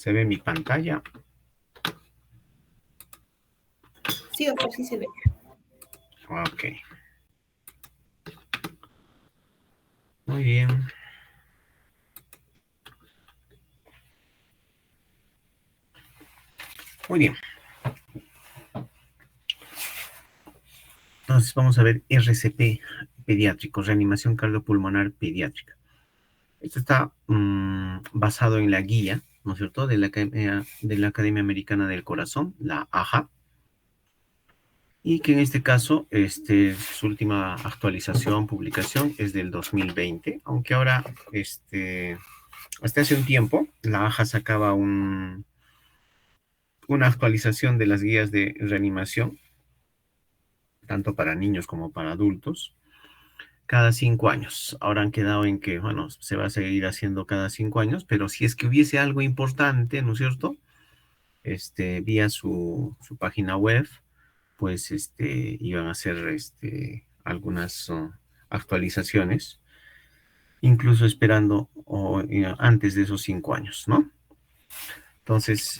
¿Se ve mi pantalla? Sí, doctor, sí se ve. Ok. Muy bien. Muy bien. Entonces vamos a ver RCP pediátrico, reanimación cardiopulmonar pediátrica. Esto está basado en la guía, ¿no es cierto?, de la Academia Americana del Corazón, la AHA, y que en este caso, su última actualización, publicación, es del 2020, aunque ahora, hasta hace un tiempo, la AHA sacaba una actualización de las guías de reanimación, tanto para niños como para adultos, cada 5 años. Ahora han quedado en que, bueno, se va a seguir haciendo cada 5 años, pero si es que hubiese algo importante, ¿no es cierto?, vía su página web, pues iban a hacer algunas actualizaciones, incluso esperando antes de esos 5 años, ¿no? Entonces,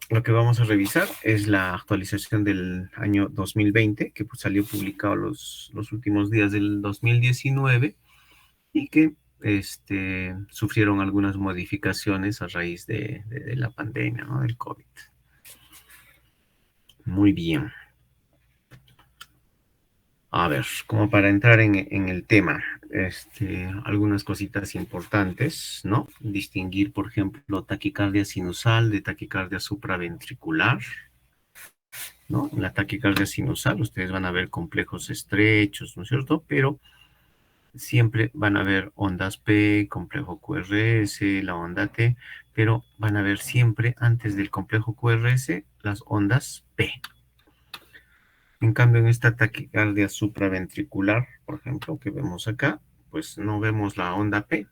lo que vamos a revisar es la actualización del año 2020, que pues, salió publicado los últimos días del 2019 y que sufrieron algunas modificaciones a raíz de la pandemia, ¿no?, del COVID. Muy bien. A ver, como para entrar en el tema, algunas cositas importantes, ¿no? Distinguir, por ejemplo, taquicardia sinusal de taquicardia supraventricular, ¿no? En la taquicardia sinusal ustedes van a ver complejos estrechos, ¿no es cierto? Pero siempre van a ver ondas P, complejo QRS, la onda T, pero van a ver siempre antes del complejo QRS las ondas P. En cambio, en esta taquicardia supraventricular, por ejemplo, que vemos acá, pues no vemos la onda P,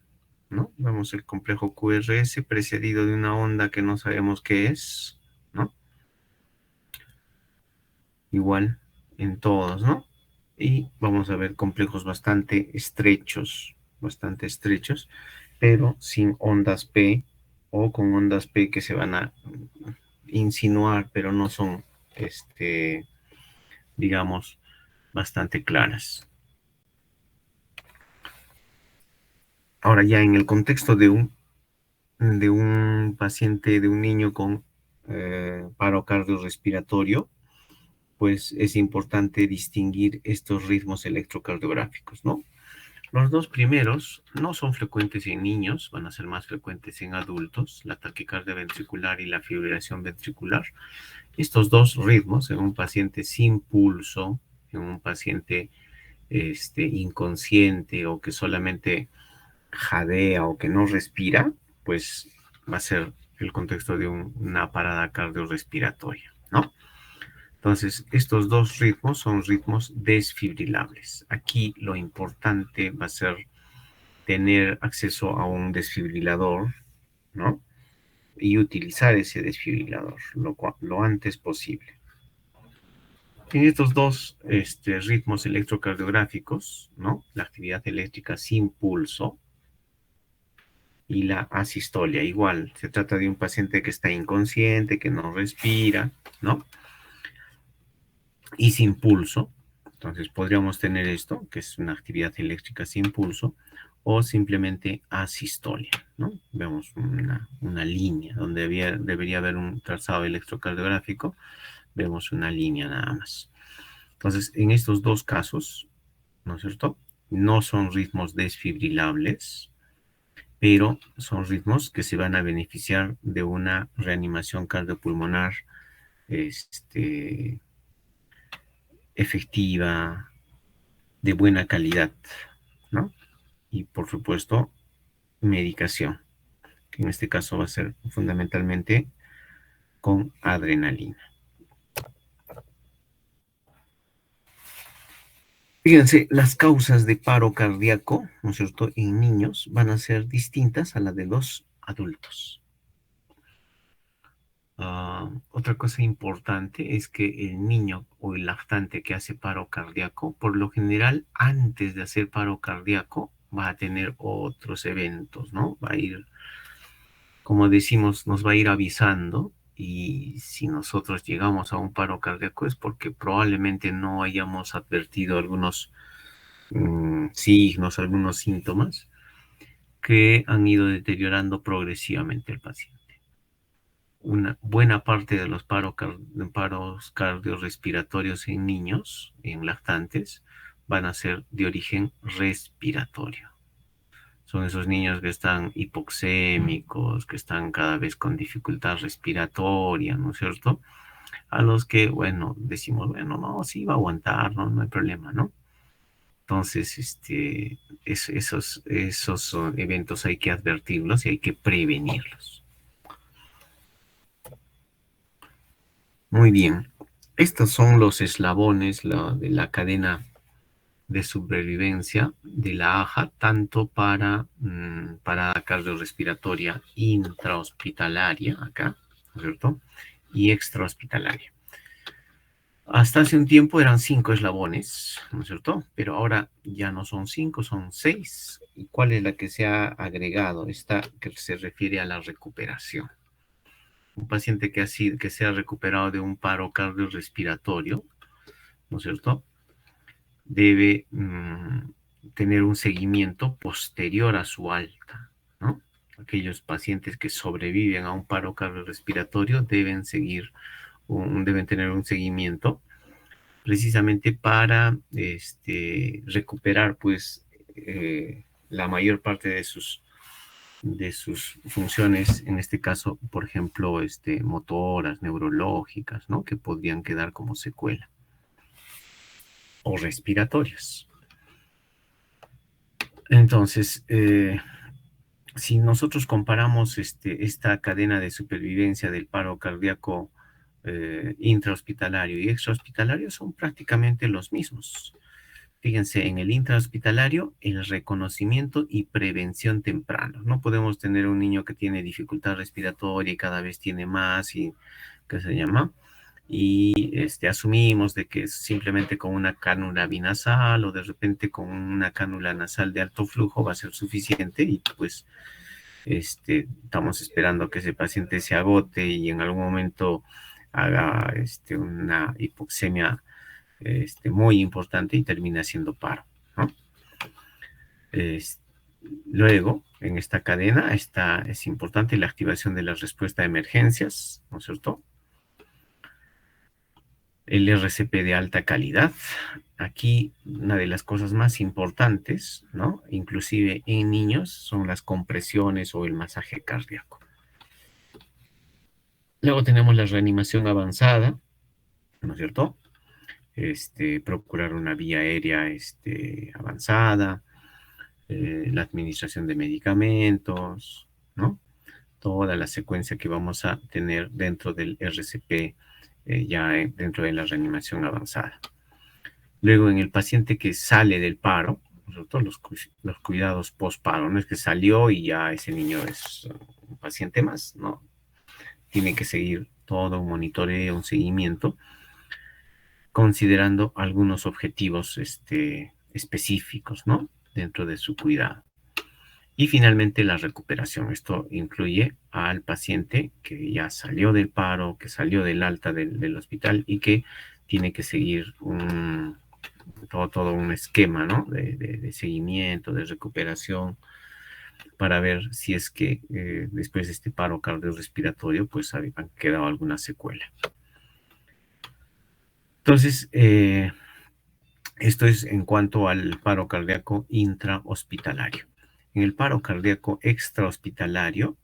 ¿no? Vemos el complejo QRS precedido de una onda que no sabemos qué es, ¿no? Igual en todos, ¿no? Y vamos a ver complejos bastante estrechos, pero sin ondas P o con ondas P que se van a insinuar, pero no son, digamos, bastante claras. Ahora ya en el contexto de un paciente, de un niño con paro cardiorrespiratorio, pues es importante distinguir estos ritmos electrocardiográficos, ¿no? Los dos primeros no son frecuentes en niños, van a ser más frecuentes en adultos, la taquicardia ventricular y la fibrilación ventricular. Estos dos ritmos en un paciente sin pulso, en un paciente inconsciente o que solamente jadea o que no respira, pues va a ser el contexto de una parada cardiorrespiratoria, ¿no? Entonces, estos dos ritmos son ritmos desfibrilables. Aquí lo importante va a ser tener acceso a un desfibrilador, ¿no? Y utilizar ese desfibrilador lo antes posible. En estos dos ritmos electrocardiográficos, ¿no?, la actividad eléctrica sin pulso y la asistolia, igual, se trata de un paciente que está inconsciente, que no respira, ¿no?, y sin pulso. Entonces podríamos tener esto, que es una actividad eléctrica sin pulso, o simplemente asistolia, ¿no? Vemos una línea donde debería haber un trazado electrocardiográfico, vemos una línea nada más. Entonces, en estos dos casos, ¿no es cierto?, no son ritmos desfibrilables, pero son ritmos que se van a beneficiar de una reanimación cardiopulmonar efectiva, de buena calidad, ¿no? Y por supuesto, medicación, que en este caso va a ser fundamentalmente con adrenalina. Fíjense, las causas de paro cardíaco, ¿no es cierto?, en niños van a ser distintas a las de los adultos. Otra cosa importante es que el niño o el lactante que hace paro cardíaco, por lo general, antes de hacer paro cardíaco, va a tener otros eventos, ¿no? Va a ir como decimos, nos va a ir avisando y si nosotros llegamos a un paro cardíaco es porque probablemente no hayamos advertido algunos signos, algunos síntomas que han ido deteriorando progresivamente al paciente. Una buena parte de los paros cardiorrespiratorios en niños, en lactantes, van a ser de origen respiratorio. Son esos niños que están hipoxémicos, que están cada vez con dificultad respiratoria, ¿no es cierto? A los que, bueno, decimos, bueno, no, sí va a aguantar, no, no hay problema, ¿no? Entonces, esos eventos hay que advertirlos y hay que prevenirlos. Muy bien. Estos son los eslabones de la cadena de supervivencia de la AJA, tanto para parada cardiorrespiratoria intrahospitalaria, acá, ¿no es cierto? Y extrahospitalaria. Hasta hace un tiempo eran 5 eslabones, ¿no es cierto? Pero ahora ya no son 5, son 6. ¿Y cuál es la que se ha agregado? Esta que se refiere a la recuperación. Un paciente que se ha recuperado de un paro cardiorrespiratorio, ¿no es cierto? Debe tener un seguimiento posterior a su alta, ¿no? Aquellos pacientes que sobreviven a un paro cardiorrespiratorio deben tener un seguimiento precisamente para recuperar pues la mayor parte de sus funciones, en este caso, por ejemplo, motoras, neurológicas, ¿no? Que podrían quedar como secuela, o respiratorias. Entonces, si nosotros comparamos esta cadena de supervivencia del paro cardíaco intrahospitalario y extrahospitalario, son prácticamente los mismos. Fíjense, en el intrahospitalario, el reconocimiento y prevención temprano. No podemos tener un niño que tiene dificultad respiratoria y cada vez tiene más y, ¿qué se llama? Y asumimos de que simplemente con una cánula binasal o de repente con una cánula nasal de alto flujo va a ser suficiente y pues estamos esperando que ese paciente se agote y en algún momento haga una hipoxemia muy importante y termina siendo paro, ¿no? Luego, en esta cadena es importante la activación de la respuesta a emergencias, ¿no es cierto? El RCP de alta calidad. Aquí una de las cosas más importantes, ¿no? Inclusive en niños, son las compresiones o el masaje cardíaco. Luego tenemos la reanimación avanzada, ¿no es cierto? Procurar una vía aérea avanzada, la administración de medicamentos, ¿no? Toda la secuencia que vamos a tener dentro del RCP, dentro de la reanimación avanzada. Luego, en el paciente que sale del paro, los cuidados post-paro, no es que salió y ya ese niño es un paciente más, no. Tiene que seguir todo un monitoreo, un seguimiento, considerando algunos objetivos específicos, ¿no? Dentro de su cuidado. Y finalmente la recuperación. Esto incluye al paciente que ya salió del paro, que salió del alta del hospital y que tiene que seguir todo un esquema, ¿no? De seguimiento, de recuperación, para ver si es que después de este paro cardiorrespiratorio, pues han quedado alguna secuela. Entonces, esto es en cuanto al paro cardíaco intrahospitalario. En el paro cardíaco extrahospitalario,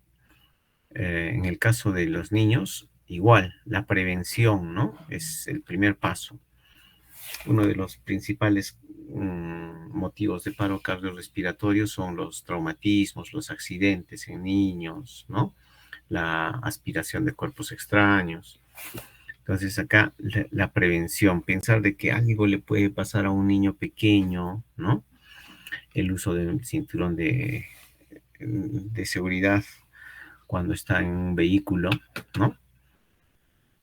en el caso de los niños, igual, la prevención, ¿no? Es el primer paso. Uno de los principales motivos de paro cardiorrespiratorio son los traumatismos, los accidentes en niños, ¿no? La aspiración de cuerpos extraños. Entonces acá la prevención, pensar de que algo le puede pasar a un niño pequeño, ¿no? El uso del cinturón de seguridad cuando está en un vehículo, ¿no?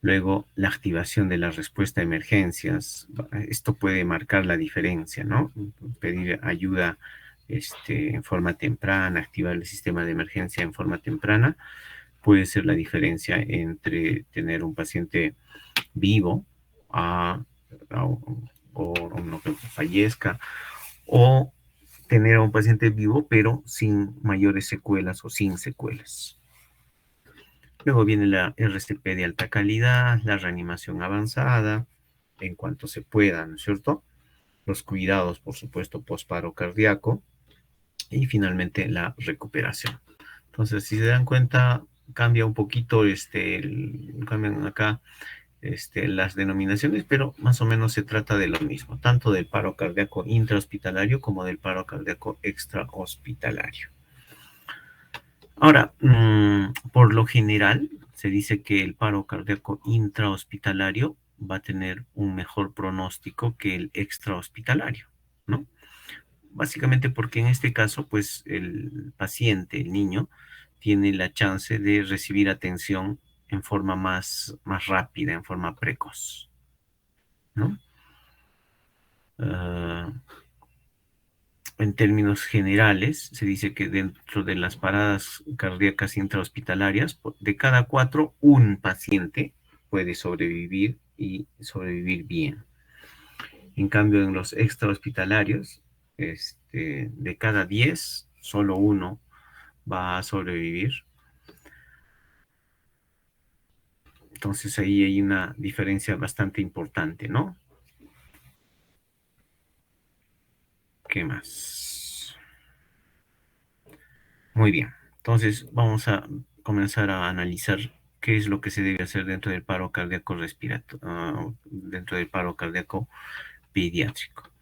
Luego, la activación de la respuesta a emergencias. Esto puede marcar la diferencia, ¿no? Pedir ayuda en forma temprana, activar el sistema de emergencia en forma temprana, puede ser la diferencia entre tener un paciente vivo o uno que fallezca, o tener a un paciente vivo pero sin mayores secuelas o sin secuelas. Luego viene la RCP de alta calidad, la reanimación avanzada, en cuanto se pueda, ¿no es cierto? Los cuidados, por supuesto, posparo cardíaco y finalmente la recuperación. Entonces, si se dan cuenta, cambia un poquito, cambian acá las denominaciones, pero más o menos se trata de lo mismo, tanto del paro cardíaco intrahospitalario como del paro cardíaco extrahospitalario. Ahora, por lo general, se dice que el paro cardíaco intrahospitalario va a tener un mejor pronóstico que el extrahospitalario, ¿no? Básicamente porque en este caso, pues el paciente, el niño, tiene la chance de recibir atención en forma más rápida, en forma precoz, ¿no? Uh, en términos generales, se dice que dentro de las paradas cardíacas intrahospitalarias, de cada 4, un paciente puede sobrevivir y sobrevivir bien. En cambio, en los extrahospitalarios, de cada 10, solo uno va a sobrevivir. Entonces ahí hay una diferencia bastante importante, ¿no? ¿Qué más? Muy bien. Entonces vamos a comenzar a analizar qué es lo que se debe hacer dentro del paro cardíaco respiratorio, dentro del paro cardíaco pediátrico.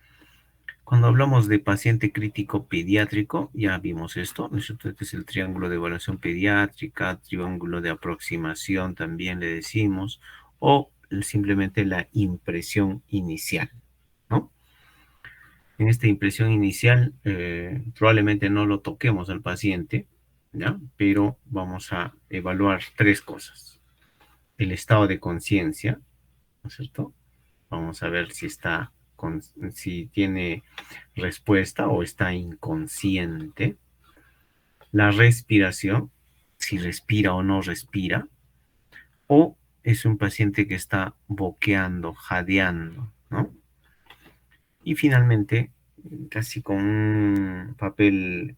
Cuando hablamos de paciente crítico pediátrico, ya vimos esto, ¿no es cierto? Este es el triángulo de evaluación pediátrica, triángulo de aproximación también le decimos, o simplemente la impresión inicial, ¿no? En esta impresión inicial, probablemente no lo toquemos al paciente, ¿ya? Pero vamos a evaluar 3 cosas. El estado de conciencia, ¿no es cierto? Vamos a ver si tiene respuesta o está inconsciente. La respiración, si respira o no respira. O es un paciente que está boqueando, jadeando, ¿no? Y finalmente, casi con un papel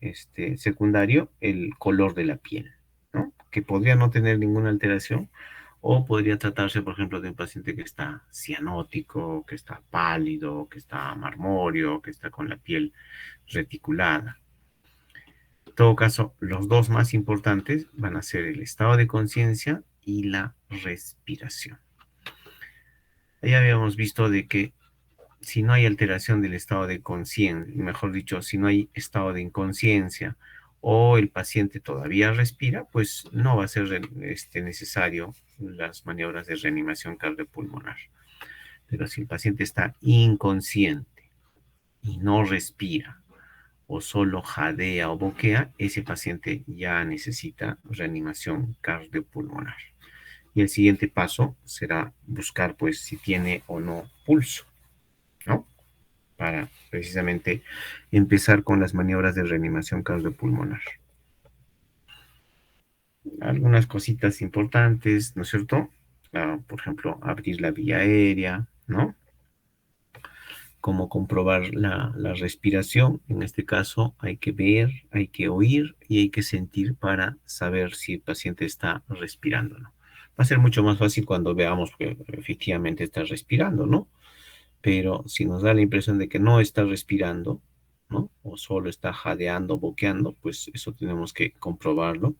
secundario, el color de la piel, ¿no? Que podría no tener ninguna alteración, o podría tratarse, por ejemplo, de un paciente que está cianótico, que está pálido, que está marmóreo, que está con la piel reticulada. En todo caso, los dos más importantes van a ser el estado de conciencia y la respiración. Ya habíamos visto de que si no hay alteración del estado de conciencia, mejor dicho, si no hay estado de inconsciencia o el paciente todavía respira, pues no va a ser necesario las maniobras de reanimación cardiopulmonar. Pero si el paciente está inconsciente y no respira o solo jadea o boquea, ese paciente ya necesita reanimación cardiopulmonar. Y el siguiente paso será buscar pues si tiene o no pulso, ¿no? Para precisamente empezar con las maniobras de reanimación cardiopulmonar. Algunas cositas importantes, ¿no es cierto? Por ejemplo, abrir la vía aérea, ¿no? Cómo comprobar la respiración. En este caso hay que ver, hay que oír y hay que sentir para saber si el paciente está respirando, ¿no? Va a ser mucho más fácil cuando veamos que efectivamente está respirando, ¿no? Pero si nos da la impresión de que no está respirando, ¿no? O solo está jadeando, boqueando, pues eso tenemos que comprobarlo.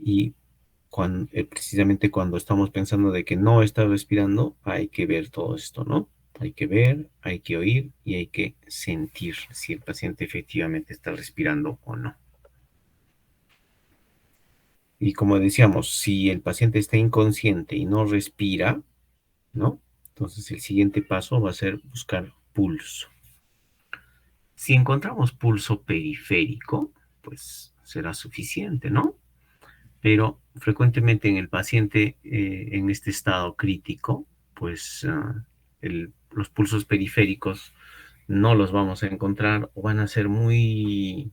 Y precisamente cuando estamos pensando de que no está respirando, hay que ver todo esto, ¿no? Hay que ver, hay que oír y hay que sentir si el paciente efectivamente está respirando o no. Y como decíamos, si el paciente está inconsciente y no respira, ¿no? Entonces el siguiente paso va a ser buscar pulso. Si encontramos pulso periférico, pues será suficiente, ¿no? Pero frecuentemente en el paciente en este estado crítico, pues los pulsos periféricos no los vamos a encontrar o van a ser muy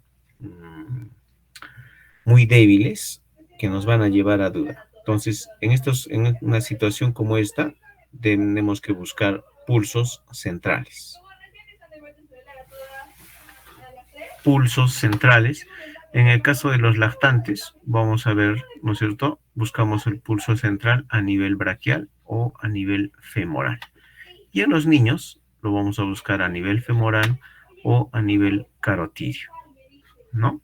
débiles que nos van a llevar a duda. Entonces, en una situación como esta, tenemos que buscar pulsos centrales. Pulsos centrales. En el caso de los lactantes, vamos a ver, ¿no es cierto? Buscamos el pulso central a nivel braquial o a nivel femoral. Y en los niños lo vamos a buscar a nivel femoral o a nivel carotidio, ¿no?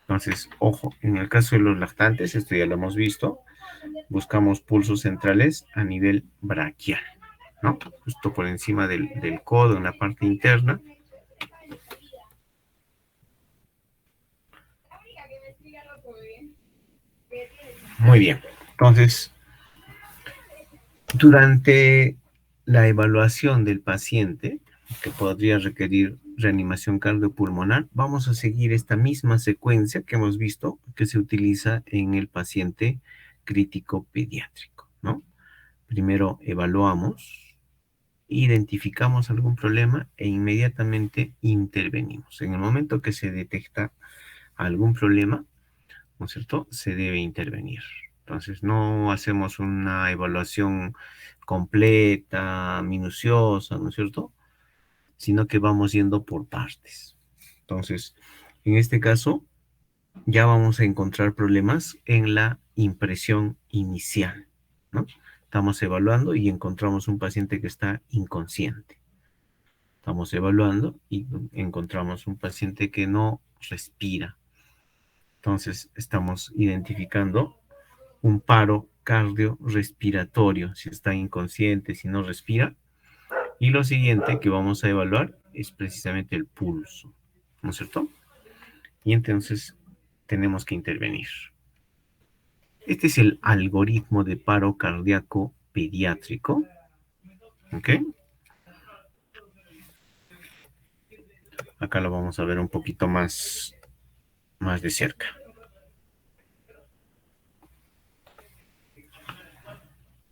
Entonces, ojo, en el caso de los lactantes, esto ya lo hemos visto, buscamos pulsos centrales a nivel braquial, ¿no? Justo por encima del codo, en la parte interna. Muy bien. Entonces, durante la evaluación del paciente, que podría requerir reanimación cardiopulmonar, vamos a seguir esta misma secuencia que hemos visto que se utiliza en el paciente crítico pediátrico, ¿no? Primero evaluamos, identificamos algún problema e inmediatamente intervenimos. En el momento que se detecta algún problema, ¿no es cierto?, se debe intervenir. Entonces, no hacemos una evaluación completa, minuciosa, ¿no es cierto?, sino que vamos yendo por partes. Entonces, en este caso, ya vamos a encontrar problemas en la impresión inicial, ¿no? Estamos evaluando y encontramos un paciente que está inconsciente. Estamos evaluando y encontramos un paciente que no respira. Entonces, estamos identificando un paro cardiorrespiratorio, si está inconsciente, si no respira. Y lo siguiente que vamos a evaluar es precisamente el pulso, ¿no es cierto? Y entonces tenemos que intervenir. Este es el algoritmo de paro cardíaco pediátrico. ¿Ok? Acá lo vamos a ver un poquito más de cerca.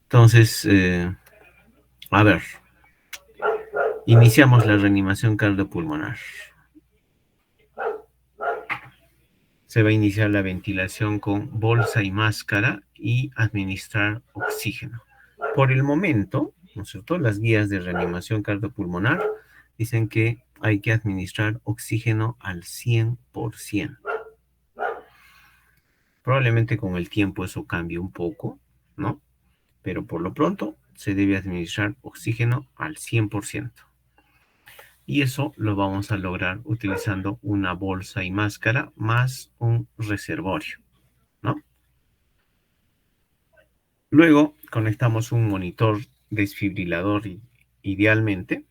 Entonces, a ver, iniciamos la reanimación cardiopulmonar. Se va a iniciar la ventilación con bolsa y máscara y administrar oxígeno. Por el momento, ¿no es cierto?, las guías de reanimación cardiopulmonar dicen que hay que administrar oxígeno al 100%. Probablemente con el tiempo eso cambie un poco, ¿no? Pero por lo pronto se debe administrar oxígeno al 100%. Y eso lo vamos a lograr utilizando una bolsa y máscara más un reservorio, ¿no? Luego conectamos un monitor desfibrilador idealmente.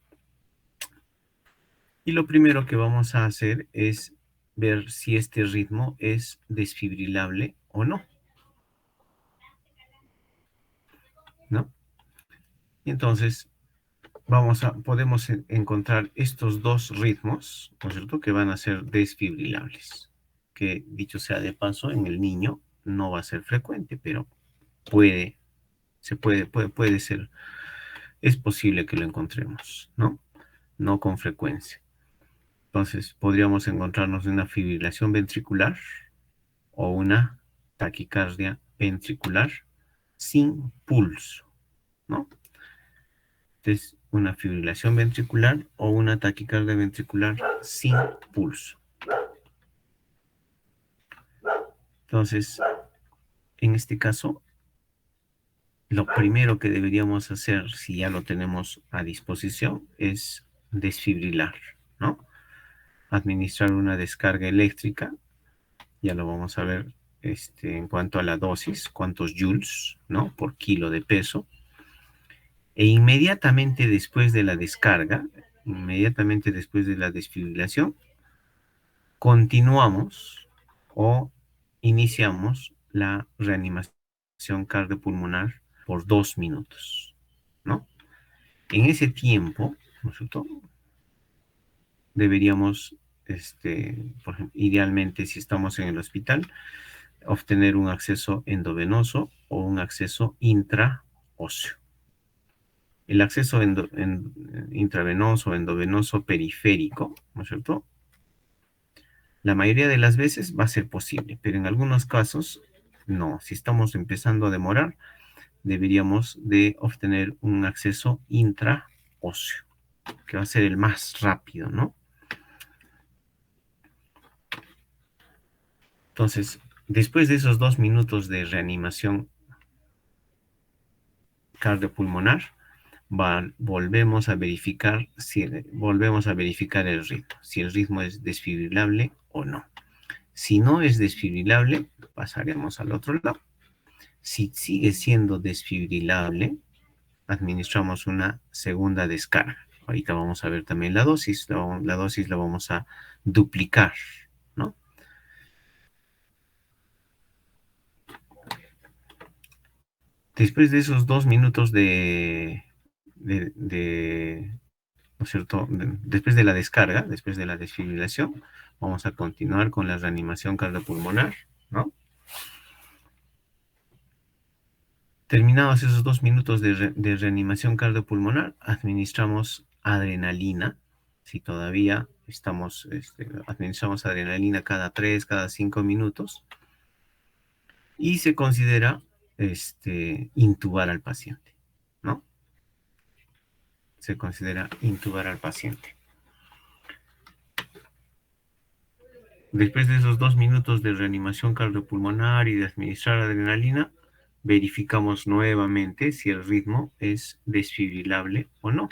Y lo primero que vamos a hacer es ver si este ritmo es desfibrilable o no, ¿no? Y entonces podemos encontrar estos dos ritmos, ¿no es cierto?, que van a ser desfibrilables. Que dicho sea de paso, en el niño no va a ser frecuente, pero puede ser, es posible que lo encontremos, ¿no? No con frecuencia. Entonces, podríamos encontrarnos una fibrilación ventricular o una taquicardia ventricular sin pulso, ¿no? Entonces, una fibrilación ventricular o una taquicardia ventricular sin pulso. Entonces, en este caso, lo primero que deberíamos hacer, si ya lo tenemos a disposición, es desfibrilar, ¿no? Administrar una descarga eléctrica, ya lo vamos a ver en cuanto a la dosis, cuántos joules, ¿no?, por kilo de peso. E inmediatamente después de la descarga, inmediatamente después de la desfibrilación, continuamos o iniciamos la reanimación cardiopulmonar por 2 minutos, ¿no? En ese tiempo, nosotros deberíamos, por ejemplo, idealmente, si estamos en el hospital, obtener un acceso endovenoso o un acceso intraóseo. El acceso intravenoso o endovenoso periférico, ¿no es cierto?, la mayoría de las veces va a ser posible, pero en algunos casos No, si estamos empezando a demorar, deberíamos de obtener un acceso intraóseo, que va a ser el más rápido, ¿no? Entonces, después de esos 2 minutos de reanimación cardiopulmonar, volvemos a verificar el ritmo, si el ritmo es desfibrilable o no. Si no es desfibrilable, pasaremos al otro lado. Si sigue siendo desfibrilable, administramos una segunda descarga. Ahorita vamos a ver también la dosis. La dosis la vamos a duplicar, ¿no? Después de esos 2 minutos ¿no es cierto? Después de la descarga, después de la desfibrilación, vamos a continuar con la reanimación cardiopulmonar, ¿no? Terminados esos 2 minutos de reanimación cardiopulmonar, administramos adrenalina. Si todavía administramos adrenalina cada 3, cada 5 minutos. Y se considera intubar al paciente, ¿no? Se considera intubar al paciente. Después de esos 2 minutos de reanimación cardiopulmonar y de administrar adrenalina, verificamos nuevamente si el ritmo es desfibrilable o no.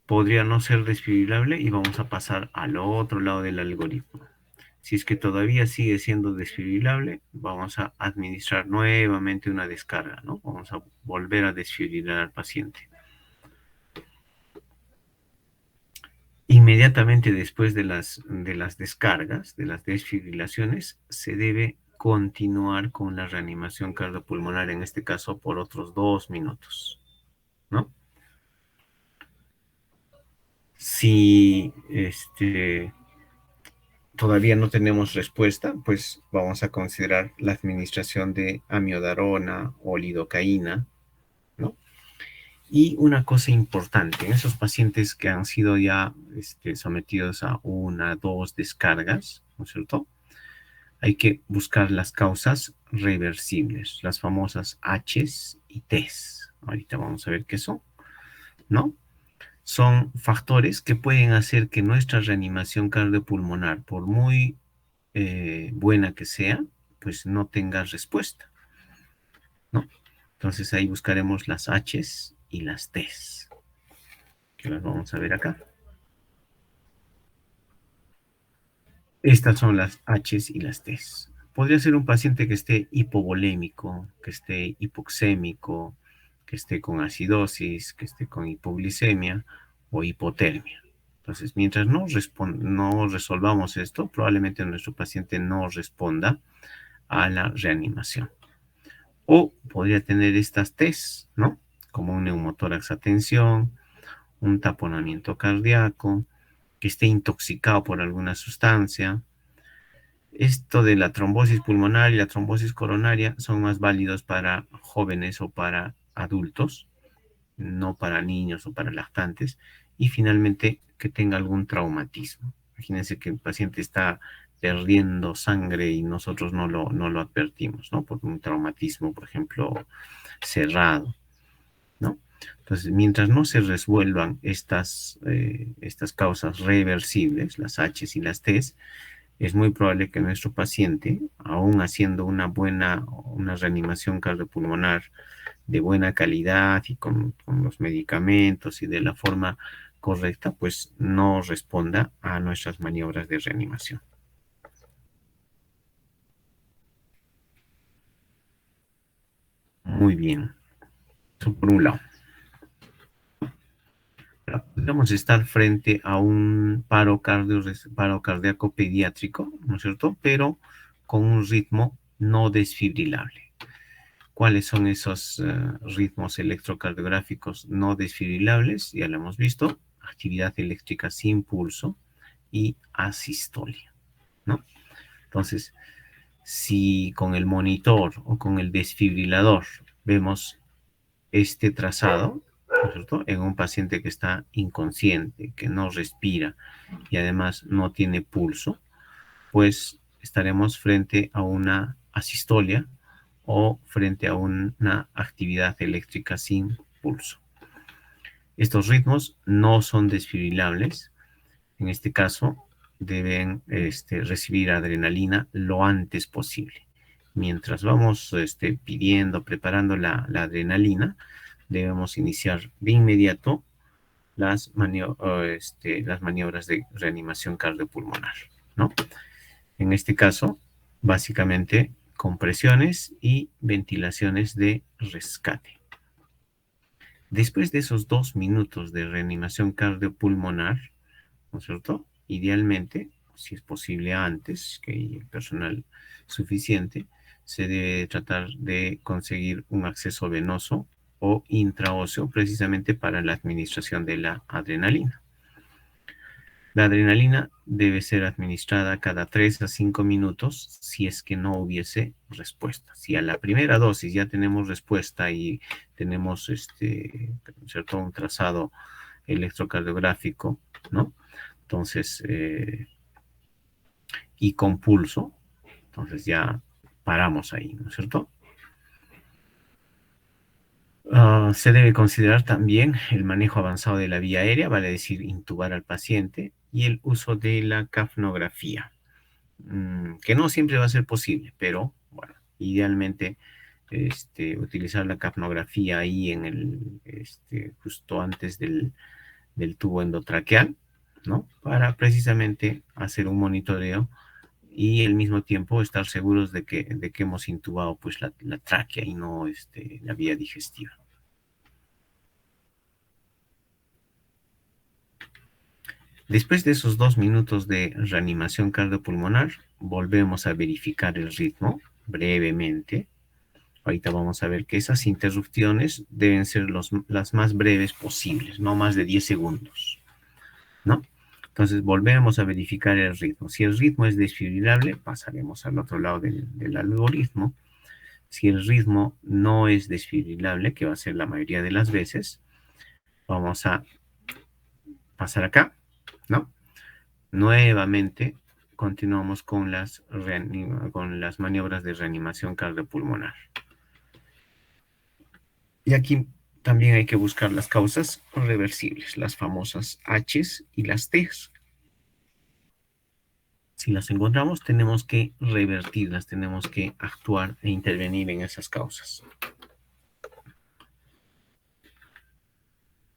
Podría no ser desfibrilable y vamos a pasar al otro lado del algoritmo. Si es que todavía sigue siendo desfibrilable, vamos a administrar nuevamente una descarga, ¿no? Vamos a volver a desfibrilar al paciente. Inmediatamente después de las descargas, de las desfibrilaciones, se debe continuar con la reanimación cardiopulmonar, en este caso por otros 2 minutos, ¿no? Si todavía no tenemos respuesta, pues vamos a considerar la administración de amiodarona o lidocaína, ¿no? Y una cosa importante, en esos pacientes que han sido ya sometidos a 1, 2 descargas, ¿no es cierto? Hay que buscar las causas reversibles, las famosas H's y T's. Ahorita vamos a ver qué son, ¿no? Son factores que pueden hacer que nuestra reanimación cardiopulmonar, por muy buena que sea, pues no tenga respuesta, ¿no? Entonces ahí buscaremos las H's y las T's, que las vamos a ver acá. Estas son las H's y las T's. Podría ser un paciente que esté hipovolémico, que esté hipoxémico, que esté con acidosis, que esté con hipoglicemia o hipotermia. Entonces, mientras no resolvamos esto, probablemente nuestro paciente no responda a la reanimación. O podría tener estas T's, ¿no? Como un neumotórax a tensión, un taponamiento cardíaco, que esté intoxicado por alguna sustancia. Esto de la trombosis pulmonar y la trombosis coronaria son más válidos para jóvenes o para adultos, no para niños o para lactantes. Y finalmente, que tenga algún traumatismo. Imagínense que el paciente está perdiendo sangre y nosotros no lo advertimos, ¿no? Por un traumatismo, por ejemplo, cerrado, ¿no? Entonces, mientras no se resuelvan estas causas reversibles, las H's y las T's, es muy probable que nuestro paciente, aún haciendo una reanimación cardiopulmonar de buena calidad y con los medicamentos y de la forma correcta, pues no responda a nuestras maniobras de reanimación. Muy bien. Eso por un lado. Podríamos estar frente a un paro cardíaco pediátrico, ¿no es cierto? Pero con un ritmo no desfibrilable. ¿Cuáles son esos ritmos electrocardiográficos no desfibrilables? Ya lo hemos visto. Actividad eléctrica sin pulso y asistolia, ¿no? Entonces, si con el monitor o con el desfibrilador vemos este trazado, ¿no es cierto?, en un paciente que está inconsciente, que no respira y además no tiene pulso, pues estaremos frente a una asistolia o frente a una actividad eléctrica sin pulso. Estos ritmos no son desfibrilables. En este caso, deben recibir adrenalina lo antes posible. Mientras vamos pidiendo, preparando la adrenalina, debemos iniciar de inmediato las maniobras de reanimación cardiopulmonar, ¿no? En este caso, básicamente, compresiones y ventilaciones de rescate. Después de esos 2 minutos de reanimación cardiopulmonar, ¿no es cierto? Idealmente, si es posible antes, que hay personal suficiente, se debe tratar de conseguir un acceso venoso o intraóseo precisamente para la administración de la adrenalina. La adrenalina debe ser administrada cada 3 a 5 minutos si es que no hubiese respuesta. Si a la primera dosis ya tenemos respuesta y tenemos ¿cierto? Un trazado electrocardiográfico, ¿no? Entonces, y con pulso, entonces ya paramos ahí, ¿no es cierto? Se debe considerar también el manejo avanzado de la vía aérea, vale decir, intubar al paciente, y el uso de la capnografía, que no siempre va a ser posible, pero bueno, idealmente utilizar la capnografía ahí en justo antes del tubo endotraqueal, ¿no? Para precisamente hacer un monitoreo y al mismo tiempo estar seguros de que hemos intubado pues la tráquea y no la vía digestiva. Después de esos 2 minutos de reanimación cardiopulmonar, volvemos a verificar el ritmo brevemente. Ahorita vamos a ver que esas interrupciones deben ser las más breves posibles, no más de 10 segundos, ¿no? Entonces volvemos a verificar el ritmo. Si el ritmo es desfibrilable, pasaremos al otro lado del algoritmo. Si el ritmo no es desfibrilable, que va a ser la mayoría de las veces, vamos a pasar acá, ¿no? Nuevamente continuamos con las maniobras de reanimación cardiopulmonar. Y aquí también hay que buscar las causas reversibles, las famosas H's y las T's. Si las encontramos, tenemos que revertirlas, tenemos que actuar e intervenir en esas causas.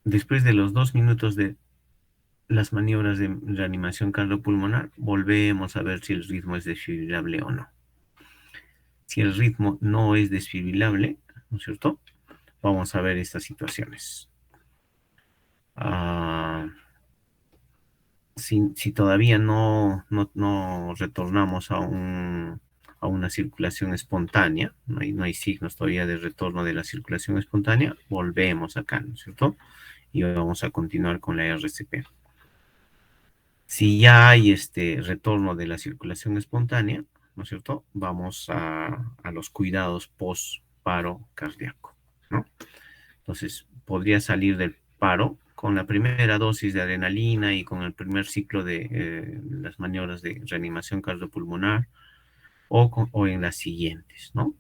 Después de los 2 minutos de las maniobras de reanimación cardiopulmonar, volvemos a ver si el ritmo es desfibrilable o no. Si el ritmo no es desfibrilable, ¿no es cierto? Vamos a ver estas situaciones. Si todavía no retornamos a una circulación espontánea, no hay signos todavía de retorno de la circulación espontánea, volvemos acá, ¿no es cierto? Y vamos a continuar con la RCP. Si ya hay retorno de la circulación espontánea, ¿no es cierto? Vamos a los cuidados post-paro cardíaco, ¿no? Entonces, podría salir del paro con la primera dosis de adrenalina y con el primer ciclo de las maniobras de reanimación cardiopulmonar o en las siguientes, ¿no?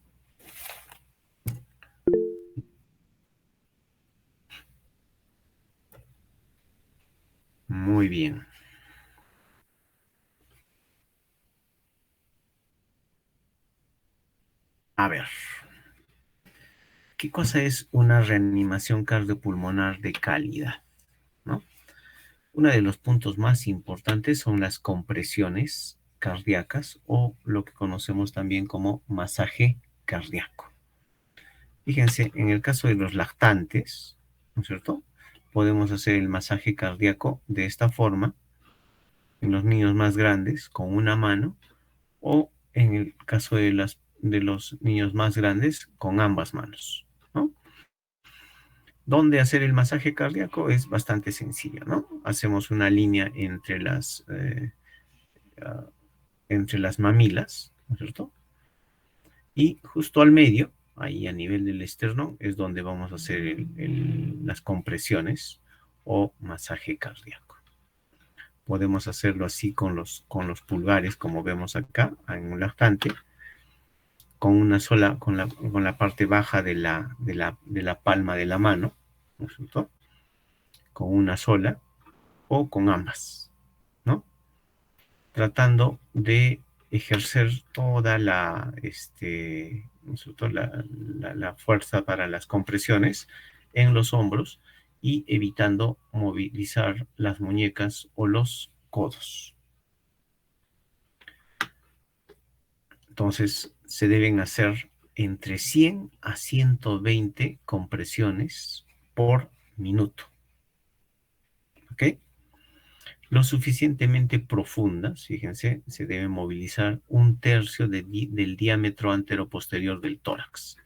Muy bien. A ver, ¿qué cosa es una reanimación cardiopulmonar de calidad? ¿No? Uno de los puntos más importantes son las compresiones cardíacas o lo que conocemos también como masaje cardíaco. Fíjense, en el caso de los lactantes, ¿no es cierto? Podemos hacer el masaje cardíaco de esta forma en los niños más grandes con una mano o en el caso de los niños más grandes con ambas manos, ¿no? ¿Dónde hacer el masaje cardíaco? Es bastante sencillo, ¿no? Hacemos una línea entre las mamilas, ¿no es cierto? Y justo al medio, ahí a nivel del esternón, es donde vamos a hacer las compresiones o masaje cardíaco. Podemos hacerlo así con los pulgares, como vemos acá, en un lactante, con una sola, con la parte baja de la palma de la mano, ¿no es cierto? Con una sola o con ambas, ¿no? Tratando de ejercer toda ¿no es cierto? La fuerza para las compresiones en los hombros y evitando movilizar las muñecas o los codos. Entonces, se deben hacer entre 100 a 120 compresiones por minuto. ¿Ok? Lo suficientemente profundas, fíjense, se debe movilizar 1/3 del diámetro anteroposterior del tórax.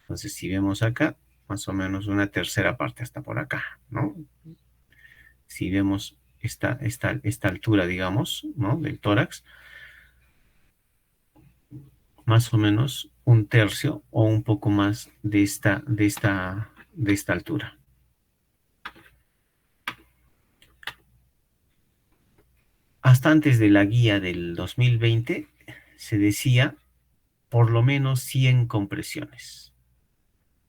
Entonces, si vemos acá, más o menos una tercera parte hasta por acá, ¿no? Si vemos esta altura, digamos, ¿no? Del tórax, más o menos 1/3 o un poco más de esta altura. Hasta antes de la guía del 2020 se decía por lo menos 100 compresiones.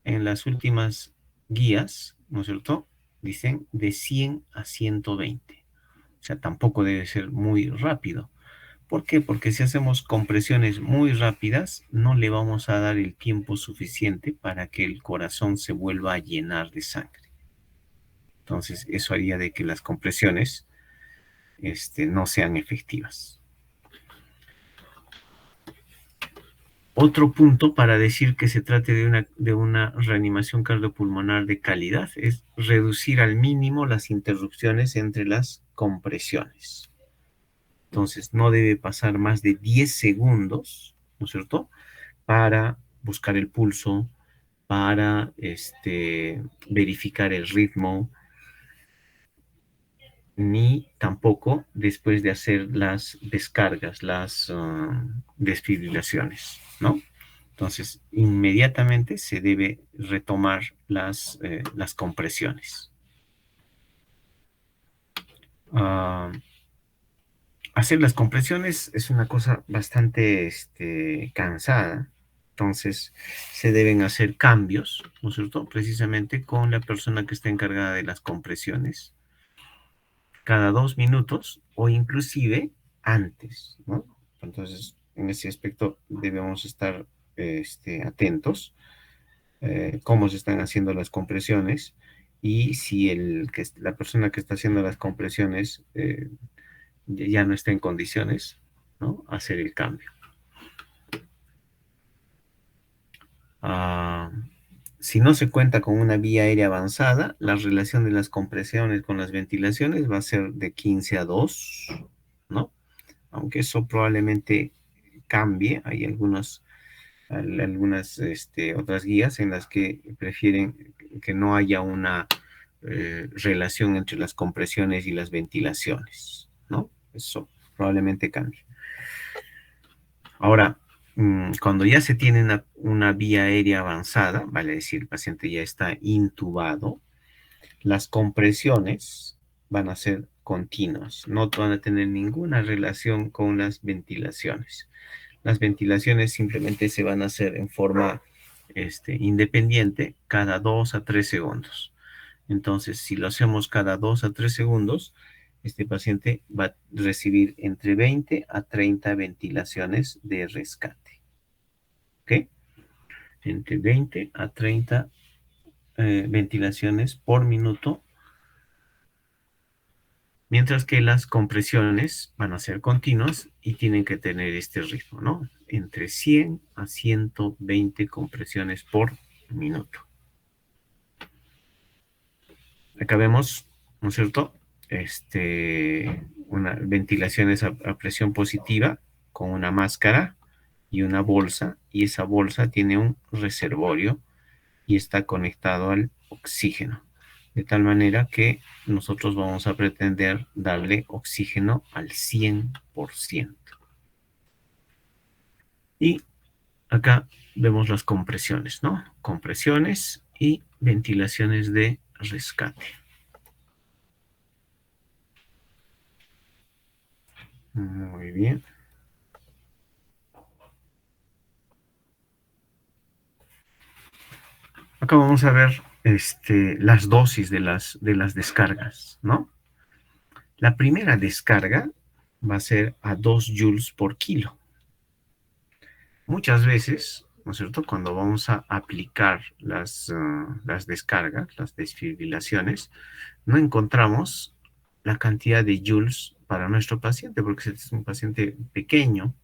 En las últimas guías, ¿no es cierto? Dicen de 100 a 120. O sea, tampoco debe ser muy rápido. ¿Por qué? Porque si hacemos compresiones muy rápidas, no le vamos a dar el tiempo suficiente para que el corazón se vuelva a llenar de sangre. Entonces, eso haría de que las compresiones no sean efectivas. Otro punto para decir que se trate de una reanimación cardiopulmonar de calidad es reducir al mínimo las interrupciones entre las compresiones. Entonces, no debe pasar más de 10 segundos, ¿no es cierto?, para buscar el pulso, para verificar el ritmo, ni tampoco después de hacer las descargas, las desfibrilaciones, ¿no? Entonces, inmediatamente se debe retomar las compresiones. Hacer las compresiones es una cosa bastante cansada. Entonces, se deben hacer cambios, ¿no es cierto? Precisamente con la persona que está encargada de las compresiones, cada 2 minutos o inclusive antes, ¿no? Entonces, en ese aspecto debemos estar atentos, cómo se están haciendo las compresiones y si la persona que está haciendo las compresiones ya no está en condiciones, ¿no?, hacer el cambio. Si no se cuenta con una vía aérea avanzada, la relación de las compresiones con las ventilaciones va a ser de 15 a 2, ¿no? Aunque eso probablemente cambie. Hay algunas otras guías en las que prefieren que no haya una relación entre las compresiones y las ventilaciones, ¿no? Eso probablemente cambie. Ahora, cuando ya se tiene una vía aérea avanzada, vale decir, el paciente ya está intubado, las compresiones van a ser continuas, no van a tener ninguna relación con las ventilaciones. Las ventilaciones simplemente se van a hacer en forma independiente cada 2 a 3 segundos. Entonces, si lo hacemos cada 2 a 3 segundos, este paciente va a recibir entre 20 a 30 ventilaciones de rescate. ¿Ok? Entre 20 a 30 ventilaciones por minuto, mientras que las compresiones van a ser continuas y tienen que tener este ritmo, ¿no? Entre 100 a 120 compresiones por minuto. Acá vemos, ¿no es cierto?, ventilaciones a presión positiva con una máscara y una bolsa, y esa bolsa tiene un reservorio y está conectado al oxígeno, de tal manera que nosotros vamos a pretender darle oxígeno al 100%. Y acá vemos las compresiones, ¿no? Compresiones y ventilaciones de rescate. Muy bien. Acá vamos a ver las dosis de las descargas, ¿no? La primera descarga va a ser a 2 joules por kilo. Muchas veces, ¿no es cierto? Cuando vamos a aplicar las descargas, las desfibrilaciones, no encontramos la cantidad de joules para nuestro paciente, porque este es un paciente pequeño,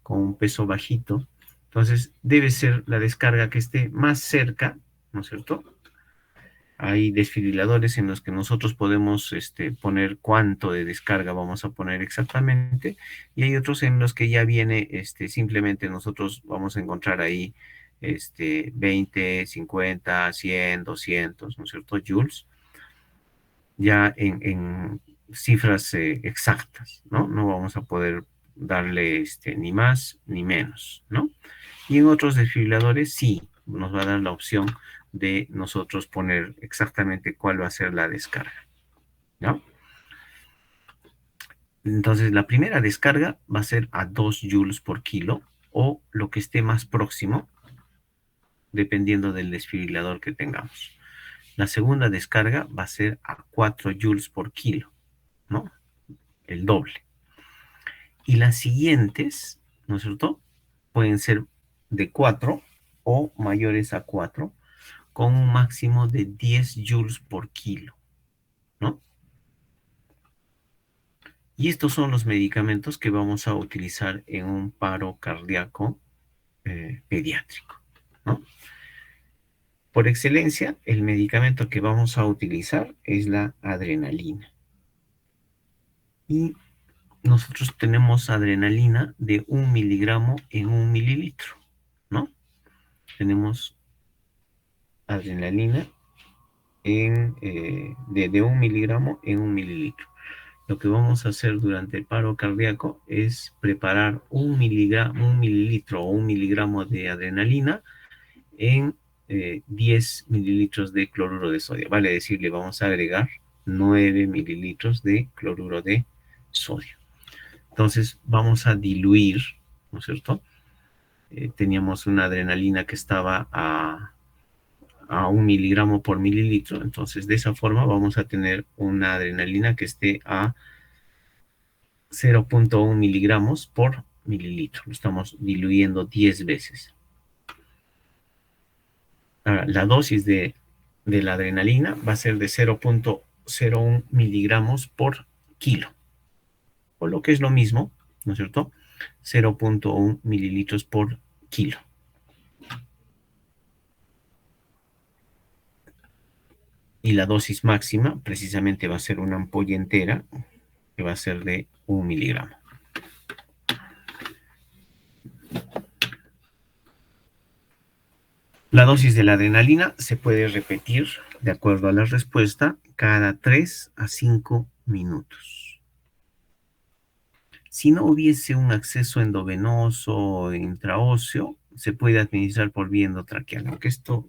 con un peso bajito. Entonces, debe ser la descarga que esté más cerca, ¿no es cierto? Hay desfibriladores en los que nosotros podemos poner cuánto de descarga vamos a poner exactamente, y hay otros en los que ya viene simplemente nosotros vamos a encontrar ahí 20, 50, 100, 200, ¿no es cierto? Joules, ya en cifras exactas, ¿no? No vamos a poder darle ni más ni menos, ¿no? Y en otros desfibriladores sí nos va a dar la opción de nosotros poner exactamente cuál va a ser la descarga, ¿no? Entonces, la primera descarga va a ser a 2 joules por kilo o lo que esté más próximo, dependiendo del desfibrilador que tengamos. La segunda descarga va a ser a 4 joules por kilo, ¿no? El doble. Y las siguientes, ¿no es cierto? Pueden ser de 4 o mayores a 4, con un máximo de 10 joules por kilo, ¿no? Y estos son los medicamentos que vamos a utilizar en un paro cardíaco pediátrico, ¿no? Por excelencia, el medicamento que vamos a utilizar es la adrenalina. Y nosotros tenemos adrenalina de 1 miligramo en 1 mililitro, ¿no? Tenemos adrenalina de 1 miligramo en 1 mililitro. Lo que vamos a hacer durante el paro cardíaco es preparar 1 mililitro o 1 miligramo de adrenalina en 10 mililitros de cloruro de sodio. Vale decir, le vamos a agregar 9 mililitros de cloruro de sodio. Entonces vamos a diluir, ¿no es cierto? Teníamos una adrenalina que estaba a 1 miligramo por mililitro, entonces de esa forma vamos a tener una adrenalina que esté a 0.1 miligramos por mililitro. Lo estamos diluyendo 10 veces. Ahora, la dosis de la adrenalina va a ser de 0.01 miligramos por kilo, o lo que es lo mismo, ¿no es cierto? 0.1 mililitros por kilo. Y la dosis máxima precisamente va a ser una ampolla entera, que va a ser de 1 miligramo. La dosis de la adrenalina se puede repetir de acuerdo a la respuesta cada 3 a 5 minutos. Si no hubiese un acceso endovenoso o intraóseo, se puede administrar por vía endotraqueal, aunque esto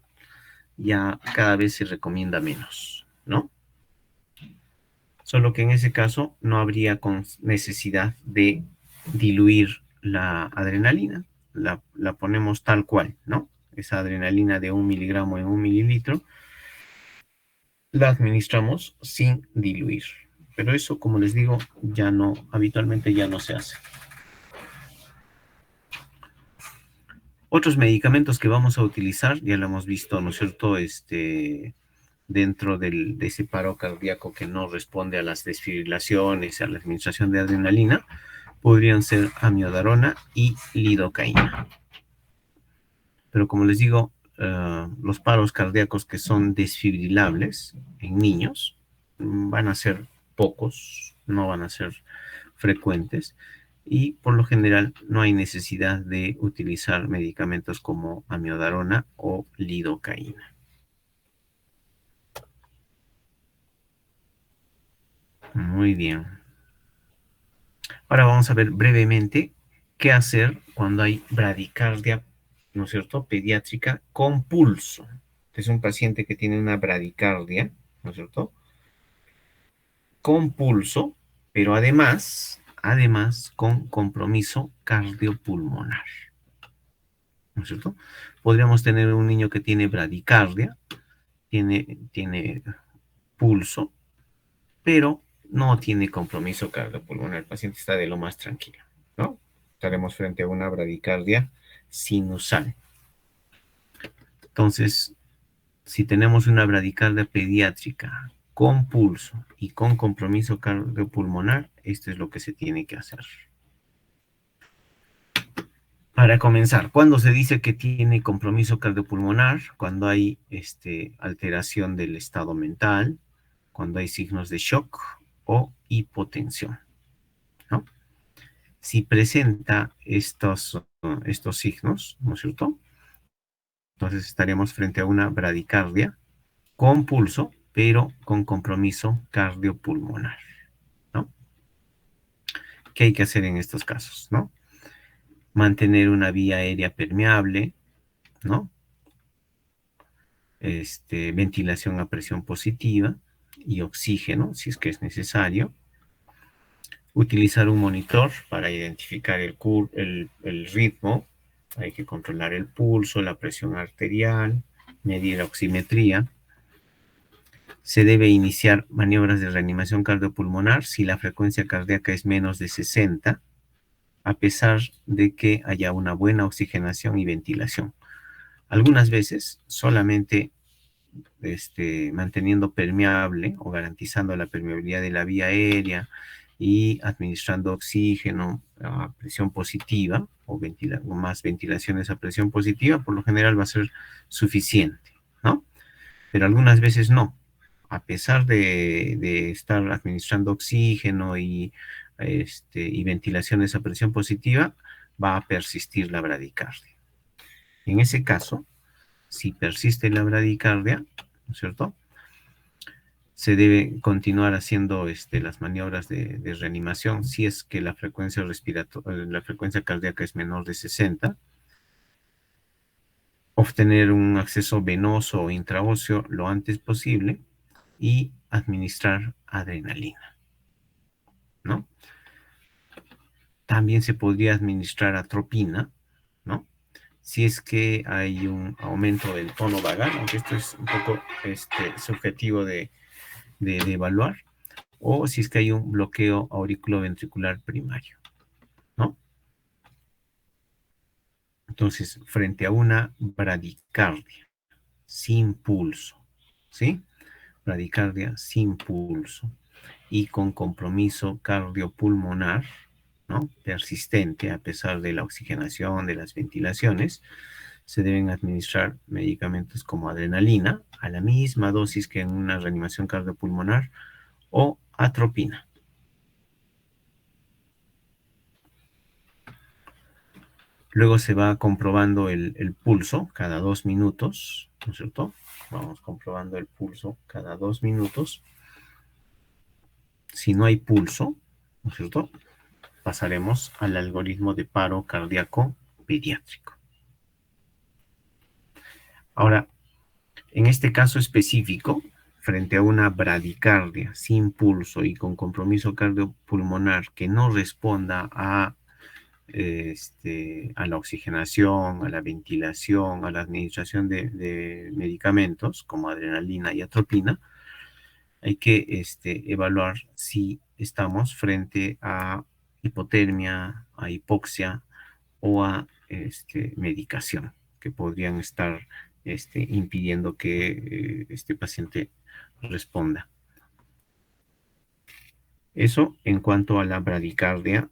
ya cada vez se recomienda menos, ¿no? Solo que en ese caso no habría necesidad de diluir la adrenalina, la ponemos tal cual, ¿no? Esa adrenalina de 1 miligramo en 1 mililitro la administramos sin diluir. Pero eso, como les digo, ya no, habitualmente ya no se hace. Otros medicamentos que vamos a utilizar, ya lo hemos visto, ¿no es cierto? Dentro de ese paro cardíaco que no responde a las desfibrilaciones, a la administración de adrenalina, podrían ser amiodarona y lidocaína. Pero como les digo, los paros cardíacos que son desfibrilables en niños van a ser pocos, no van a ser frecuentes, y por lo general no hay necesidad de utilizar medicamentos como amiodarona o lidocaína. Muy bien. Ahora vamos a ver brevemente qué hacer cuando hay bradicardia, ¿no es cierto?, pediátrica con pulso. Es un paciente que tiene una bradicardia, ¿no es cierto?, con pulso, pero además además con compromiso cardiopulmonar, ¿no es cierto? Podríamos tener un niño que tiene bradicardia, tiene pulso, pero no tiene compromiso cardiopulmonar. El paciente está de lo más tranquilo, ¿no? Estaremos frente a una bradicardia sinusal. Entonces, si tenemos una bradicardia pediátrica con pulso y con compromiso cardiopulmonar, esto es lo que se tiene que hacer. Para comenzar, ¿cuándo se dice que tiene compromiso cardiopulmonar? Cuando hay alteración del estado mental, cuando hay signos de shock o hipotensión, ¿no? Si presenta estos signos, ¿no es cierto? Entonces estaríamos frente a una bradicardia con pulso, pero con compromiso cardiopulmonar, ¿no? ¿Qué hay que hacer en estos casos, no? Mantener una vía aérea permeable, ¿no? Ventilación a presión positiva y oxígeno, si es que es necesario. Utilizar un monitor para identificar el ritmo. Hay que controlar el pulso, la presión arterial, medir la oximetría. Se debe iniciar maniobras de reanimación cardiopulmonar si la frecuencia cardíaca es menos de 60, a pesar de que haya una buena oxigenación y ventilación. Algunas veces solamente manteniendo permeable o garantizando la permeabilidad de la vía aérea y administrando oxígeno a presión positiva o más ventilaciones a presión positiva, por lo general va a ser suficiente, ¿no? Pero algunas veces no. A pesar de estar administrando oxígeno y ventilaciones a presión positiva, va a persistir la bradicardia. En ese caso, si persiste la bradicardia, ¿no es cierto? Se debe continuar haciendo las maniobras de reanimación si es que la frecuencia cardíaca es menor de 60. Obtener un acceso venoso o intraóseo lo antes posible y administrar adrenalina, ¿no? También se podría administrar atropina, ¿no? Si es que hay un aumento del tono vagal, aunque esto es un poco subjetivo de evaluar, o si es que hay un bloqueo auriculoventricular primario, ¿no? Entonces, frente a una bradicardia sin pulso, ¿sí? Bradicardia sin pulso y con compromiso cardiopulmonar, ¿no? Persistente a pesar de la oxigenación, de las ventilaciones, se deben administrar medicamentos como adrenalina a la misma dosis que en una reanimación cardiopulmonar o atropina. Luego se va comprobando el pulso cada 2 minutos, ¿no es cierto? Vamos comprobando el pulso cada 2 minutos. Si no hay pulso, ¿no es cierto? Pasaremos al algoritmo de paro cardíaco pediátrico. Ahora, en este caso específico, frente a una bradicardia sin pulso y con compromiso cardiopulmonar que no responda a la oxigenación, a la ventilación, a la administración de medicamentos como adrenalina y atropina, hay que evaluar si estamos frente a hipotermia, a hipoxia o a medicación que podrían estar impidiendo que este paciente responda. Eso en cuanto a la bradicardia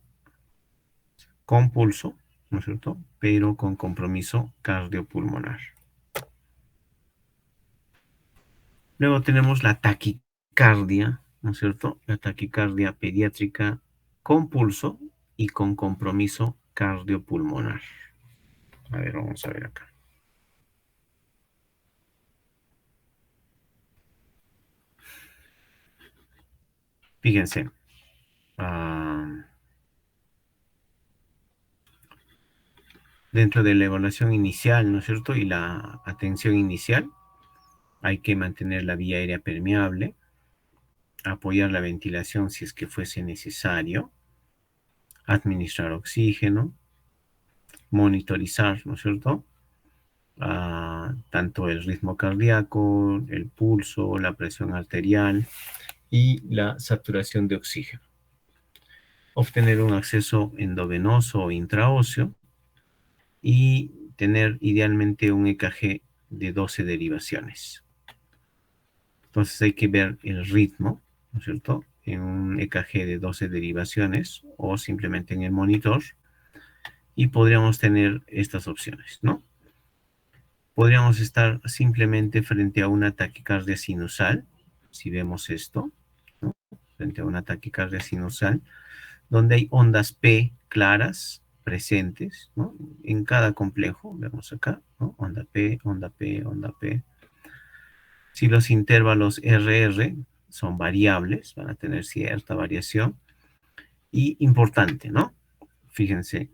con pulso, ¿no es cierto? Pero con compromiso cardiopulmonar. Luego tenemos la taquicardia, ¿no es cierto? La taquicardia pediátrica con pulso y con compromiso cardiopulmonar. A ver, vamos a ver acá. Fíjense. Dentro de la evaluación inicial, ¿no es cierto? Y la atención inicial, hay que mantener la vía aérea permeable, apoyar la ventilación si es que fuese necesario, administrar oxígeno, monitorizar, ¿no es cierto? Tanto el ritmo cardíaco, el pulso, la presión arterial y la saturación de oxígeno. Obtener un acceso endovenoso o intraóseo y tener idealmente un EKG de 12 derivaciones. Entonces hay que ver el ritmo, ¿no es cierto? En un EKG de 12 derivaciones o simplemente en el monitor. Y podríamos tener estas opciones, ¿no? Podríamos estar simplemente frente a una taquicardia sinusal, si vemos esto, ¿no? Frente a una taquicardia sinusal, donde hay ondas P claras presentes, ¿no? En cada complejo, vemos acá, ¿no? Onda P, onda P, onda P. Si los intervalos RR son variables, van a tener cierta variación. Y importante, ¿no? Fíjense,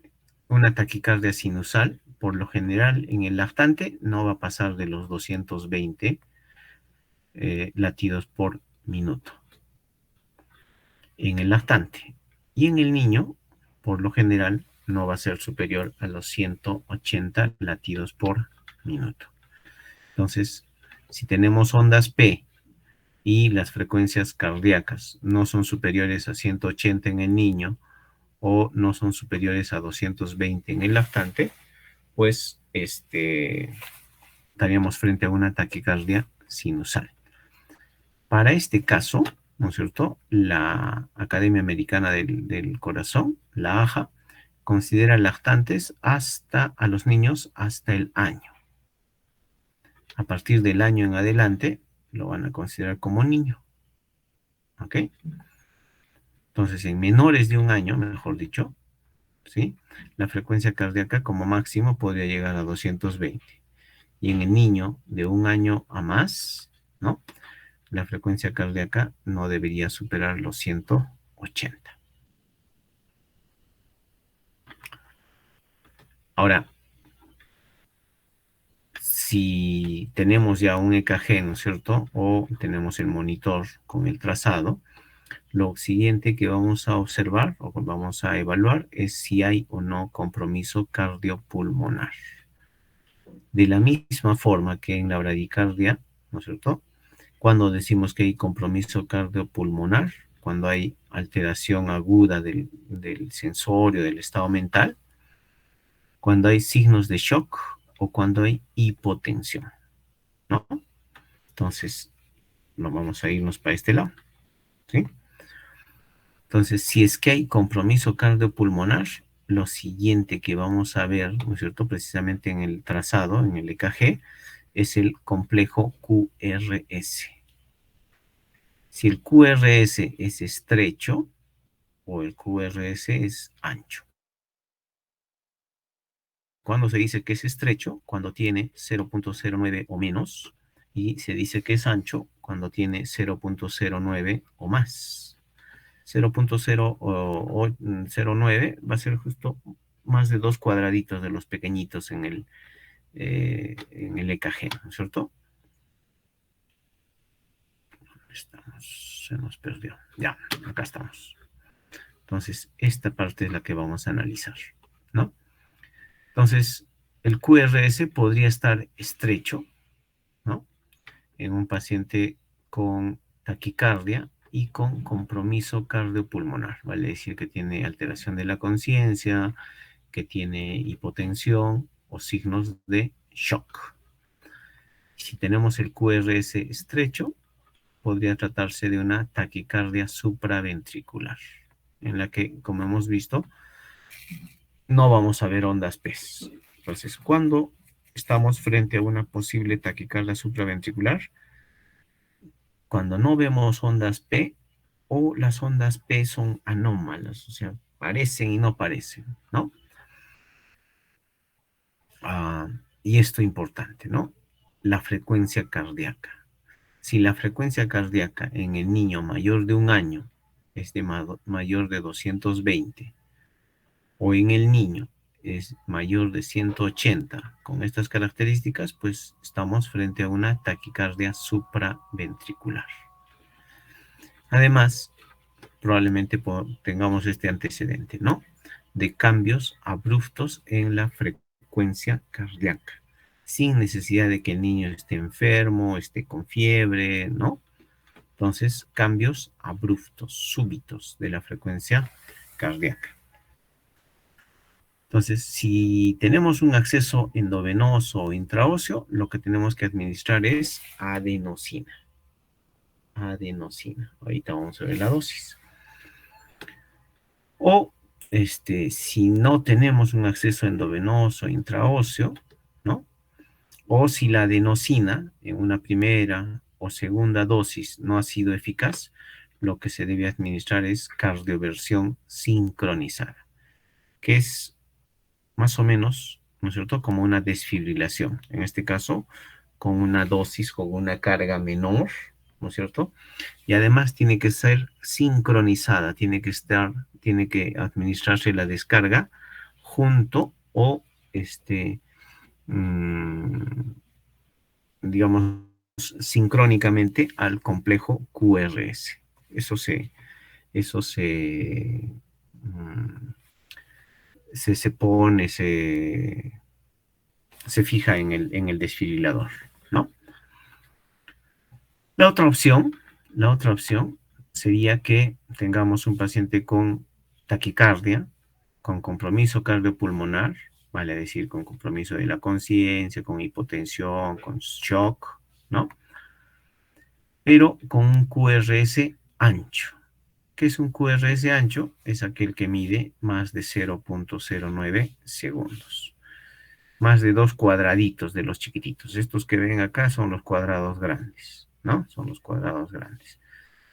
una taquicardia sinusal, por lo general en el lactante, no va a pasar de los 220 latidos por minuto. En el lactante. Y en el niño, por lo general, no va a ser superior a los 180 latidos por minuto. Entonces, si tenemos ondas P y las frecuencias cardíacas no son superiores a 180 en el niño o no son superiores a 220 en el lactante, pues estaríamos frente a una taquicardia sinusal. Para este caso, ¿no es cierto? La Academia Americana del Corazón, la AJA, considera lactantes hasta a los niños hasta el año. A partir del año en adelante, lo van a considerar como niño. ¿Ok? Entonces, en menores de un año, mejor dicho, ¿sí? La frecuencia cardíaca como máximo podría llegar a 220. Y en el niño de un año a más, ¿no? La frecuencia cardíaca no debería superar los 180. Ahora, si tenemos ya un EKG, ¿no es cierto? O tenemos el monitor con el trazado, lo siguiente que vamos a observar o vamos a evaluar es si hay o no compromiso cardiopulmonar. De la misma forma que en la bradicardia, ¿no es cierto? Cuando decimos que hay compromiso cardiopulmonar, cuando hay alteración aguda del sensorio, del estado mental, cuando hay signos de shock o cuando hay hipotensión, ¿no? Entonces, no vamos a irnos para este lado, ¿sí? Entonces, si es que hay compromiso cardiopulmonar, lo siguiente que vamos a ver, ¿no es cierto? Precisamente en el trazado, en el EKG, es el complejo QRS. Si el QRS es estrecho o el QRS es ancho. ¿Cuándo se dice que es estrecho? Cuando tiene 0.09 o menos. Y se dice que es ancho cuando tiene 0.09 o más. 0.009 va a ser justo más de 2 cuadraditos de los pequeñitos en el EKG, ¿no es cierto? Se nos perdió. Ya, acá estamos. Entonces, esta parte es la que vamos a analizar, ¿no? Entonces, el QRS podría estar estrecho, ¿no? En un paciente con taquicardia y con compromiso cardiopulmonar, vale decir que tiene alteración de la conciencia, que tiene hipotensión o signos de shock. Si tenemos el QRS estrecho, podría tratarse de una taquicardia supraventricular, en la que, como hemos visto, no vamos a ver ondas P. Entonces, cuando estamos frente a una posible taquicardia supraventricular, cuando no vemos ondas P o las ondas P son anómalas, o sea, parecen y no parecen, ¿no? Y esto es importante, ¿no? La frecuencia cardíaca. Si la frecuencia cardíaca en el niño mayor de un año es de mayor de 220 o en el niño es mayor de 180 con estas características, pues estamos frente a una taquicardia supraventricular. Además, probablemente tengamos este antecedente, ¿no? de cambios abruptos en la frecuencia cardíaca, sin necesidad de que el niño esté enfermo, esté con fiebre, ¿no? Entonces, cambios abruptos, súbitos de la frecuencia cardíaca. Entonces, si tenemos un acceso endovenoso o intraóseo, lo que tenemos que administrar es adenosina. Adenosina. Ahorita vamos a ver la dosis. O, si no tenemos un acceso endovenoso o intraóseo, ¿no? O si la adenosina en una primera o segunda dosis no ha sido eficaz, lo que se debe administrar es cardioversión sincronizada, que es más o menos, ¿no es cierto?, como una desfibrilación. En este caso, con una dosis, con una carga menor, ¿no es cierto? Y además tiene que ser sincronizada, tiene que administrarse la descarga junto o, digamos, sincrónicamente al complejo QRS. Eso se pone, se fija en el desfibrilador, ¿no? La otra opción sería que tengamos un paciente con taquicardia, con compromiso cardiopulmonar, vale decir, con compromiso de la conciencia, con hipotensión, con shock, ¿no? Pero con un QRS ancho. ¿Qué es un QRS ancho? Es aquel que mide más de 0.09 segundos. Más de 2 cuadraditos de los chiquititos. Estos que ven acá son los cuadrados grandes, ¿no? Son los cuadrados grandes.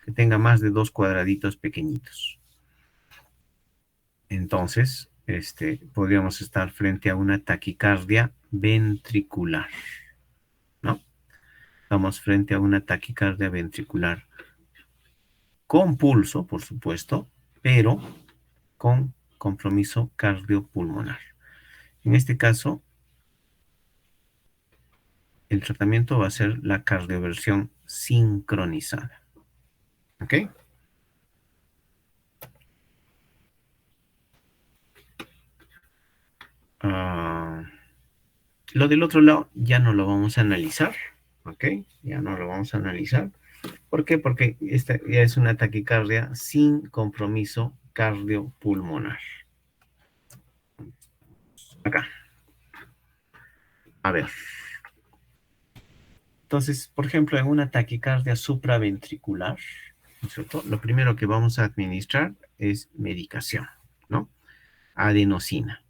Que tenga más de 2 cuadraditos pequeñitos. Entonces, podríamos estar frente a una taquicardia ventricular, ¿no? Estamos frente a una taquicardia ventricular con pulso, por supuesto, pero con compromiso cardiopulmonar. En este caso, el tratamiento va a ser la cardioversión sincronizada. ¿Ok? Lo del otro lado ya no lo vamos a analizar. ¿Ok? Ya no lo vamos a analizar. ¿Por qué? Porque esta ya es una taquicardia sin compromiso cardiopulmonar. Acá. A ver. Entonces, por ejemplo, en una taquicardia supraventricular, ¿no es cierto? Lo primero que vamos a administrar es medicación, ¿no? Adenosina.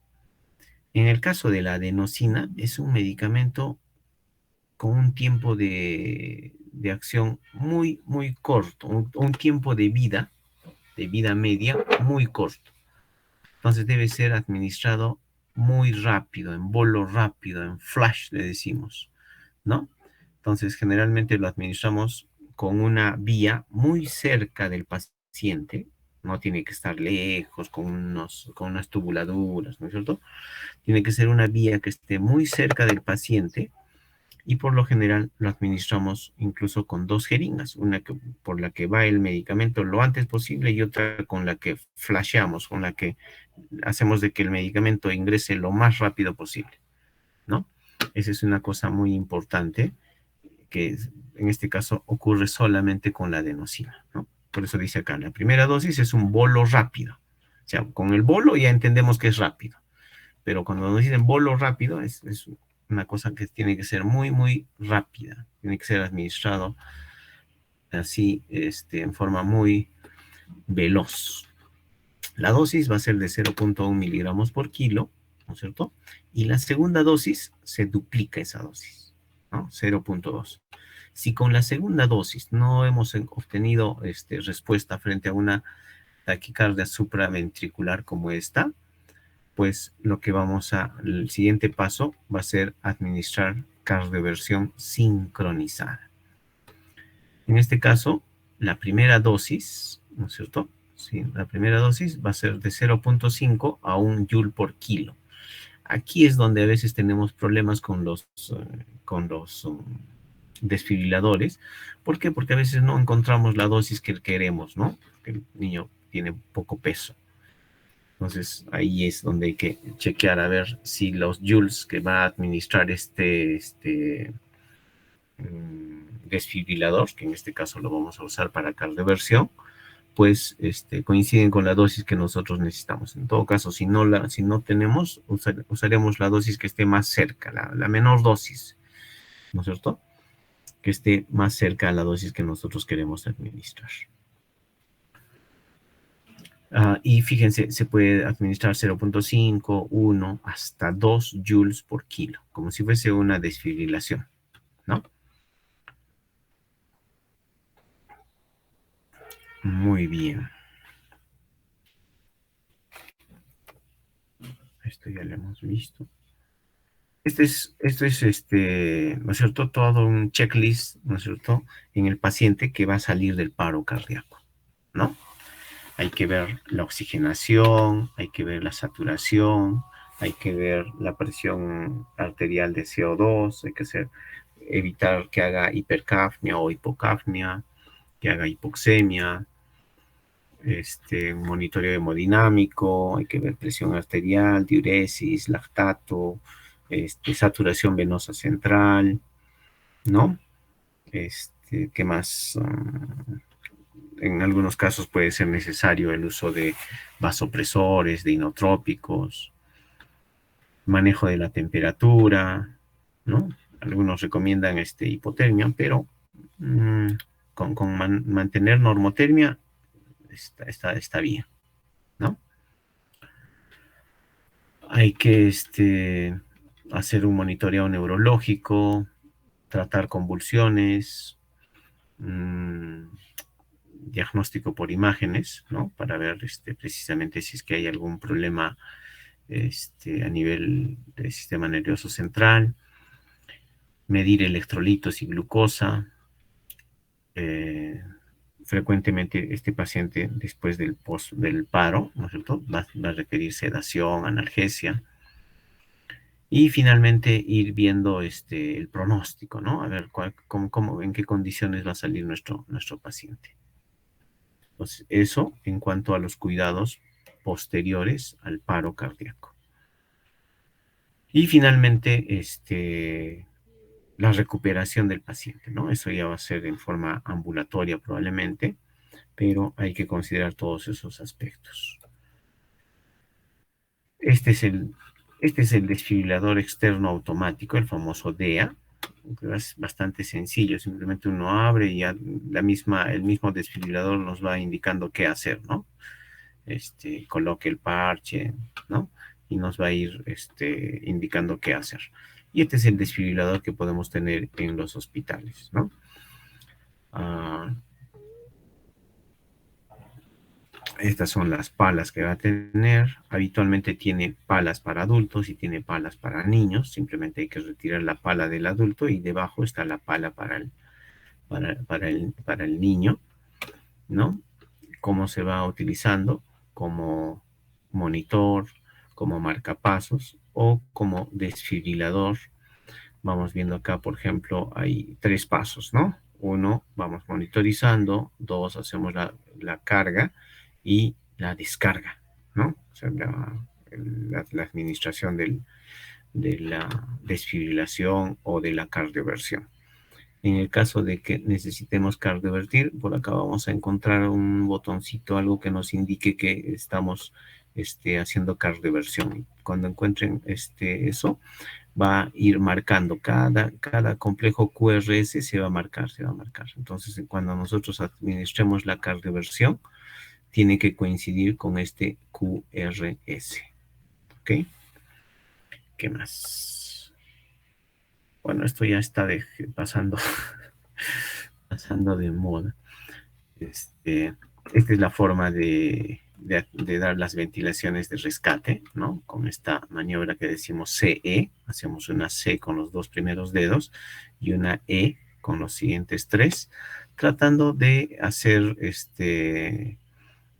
En el caso de la adenosina, es un medicamento con un tiempo de acción muy, muy corto, un tiempo de vida media muy corto. Entonces debe ser administrado muy rápido, en bolo rápido, en flash le decimos, ¿no? Entonces generalmente lo administramos con una vía muy cerca del paciente, no tiene que estar lejos con unas tubuladuras, ¿no es cierto? Tiene que ser una vía que esté muy cerca del paciente y por lo general lo administramos incluso con 2 jeringas, una por la que va el medicamento lo antes posible y otra con la que flasheamos, con la que hacemos de que el medicamento ingrese lo más rápido posible, ¿no? Esa es una cosa muy importante que en este caso ocurre solamente con la adenosina, ¿no? Por eso dice acá, la primera dosis es un bolo rápido. O sea, con el bolo ya entendemos que es rápido, pero cuando nos dicen bolo rápido es una cosa que tiene que ser muy, muy rápida. Tiene que ser administrado así, en forma muy veloz. La dosis va a ser de 0.1 miligramos por kilo, ¿no es cierto? Y la segunda dosis se duplica esa dosis, ¿no? 0.2. Si con la segunda dosis no hemos obtenido respuesta frente a una taquicardia supraventricular como esta, pues el siguiente paso va a ser administrar cardioversión sincronizada. En este caso, la primera dosis, ¿no es cierto? Sí, la primera dosis va a ser de 0.5 a 1 joule por kilo. Aquí es donde a veces tenemos problemas con los desfibriladores. ¿Por qué? Porque a veces no encontramos la dosis que queremos, ¿no? Porque el niño tiene poco peso. Entonces ahí es donde hay que chequear a ver si los joules que va a administrar este desfibrilador, que en este caso lo vamos a usar para cardioversión, pues coinciden con la dosis que nosotros necesitamos. En todo caso, si no tenemos, usaremos la dosis que esté más cerca, la menor dosis, ¿no es cierto? Que esté más cerca a la dosis que nosotros queremos administrar. Y fíjense, se puede administrar 0.5, 1, hasta 2 joules por kilo, como si fuese una desfibrilación, ¿no? Muy bien. Esto ya lo hemos visto. Esto es ¿no es cierto? Todo un checklist, ¿no es cierto? En el paciente que va a salir del paro cardíaco, ¿no? Hay que ver la oxigenación, hay que ver la saturación, hay que ver la presión arterial de CO2, hay que evitar que haga hipercapnia o hipocapnia, que haga hipoxemia, monitoreo hemodinámico, hay que ver presión arterial, diuresis, lactato, saturación venosa central, ¿no? ¿Qué más? En algunos casos puede ser necesario el uso de vasopresores, de inotrópicos, manejo de la temperatura, ¿no? Algunos recomiendan hipotermia, pero con mantener normotermia está bien, ¿no? Hay que hacer un monitoreo neurológico, tratar convulsiones, diagnóstico por imágenes, ¿no? Para ver precisamente si es que hay algún problema a nivel del sistema nervioso central, medir electrolitos y glucosa. Frecuentemente este paciente después del paro, ¿no es cierto? Va a requerir sedación, analgesia. Y finalmente ir viendo el pronóstico, ¿no? A ver en qué condiciones va a salir nuestro paciente. Entonces, eso en cuanto a los cuidados posteriores al paro cardíaco. Y finalmente, la recuperación del paciente, ¿no? Eso ya va a ser en forma ambulatoria probablemente, pero hay que considerar todos esos aspectos. Este es el desfibrilador externo automático, el famoso DEA. Es bastante sencillo, simplemente uno abre y ya el mismo desfibrilador nos va indicando qué hacer, ¿no? Coloque el parche, ¿no? Y nos va a ir indicando qué hacer. Y este es el desfibrilador que podemos tener en los hospitales, ¿no? Estas son las palas que va a tener. Habitualmente tiene palas para adultos y tiene palas para niños. Simplemente hay que retirar la pala del adulto y debajo está la pala para el niño, ¿no? Cómo se va utilizando como monitor, como marcapasos o como desfibrilador. Vamos viendo acá, por ejemplo, hay 3 pasos, ¿no? 1, vamos monitorizando. 2, hacemos la carga y la descarga, ¿no? O sea, la administración de la desfibrilación o de la cardioversión. En el caso de que necesitemos cardiovertir, por acá vamos a encontrar un botoncito, algo que nos indique que estamos haciendo cardioversión. Cuando encuentren eso, va a ir marcando cada complejo QRS, se va a marcar. Entonces, cuando nosotros administremos la cardioversión, tiene que coincidir con este QRS. ¿Ok? ¿Qué más? Bueno, esto ya está pasando de moda. Esta es la forma de dar las ventilaciones de rescate, ¿no? Con esta maniobra que decimos CE, hacemos una C con los 2 primeros dedos y una E con los siguientes 3, tratando de hacer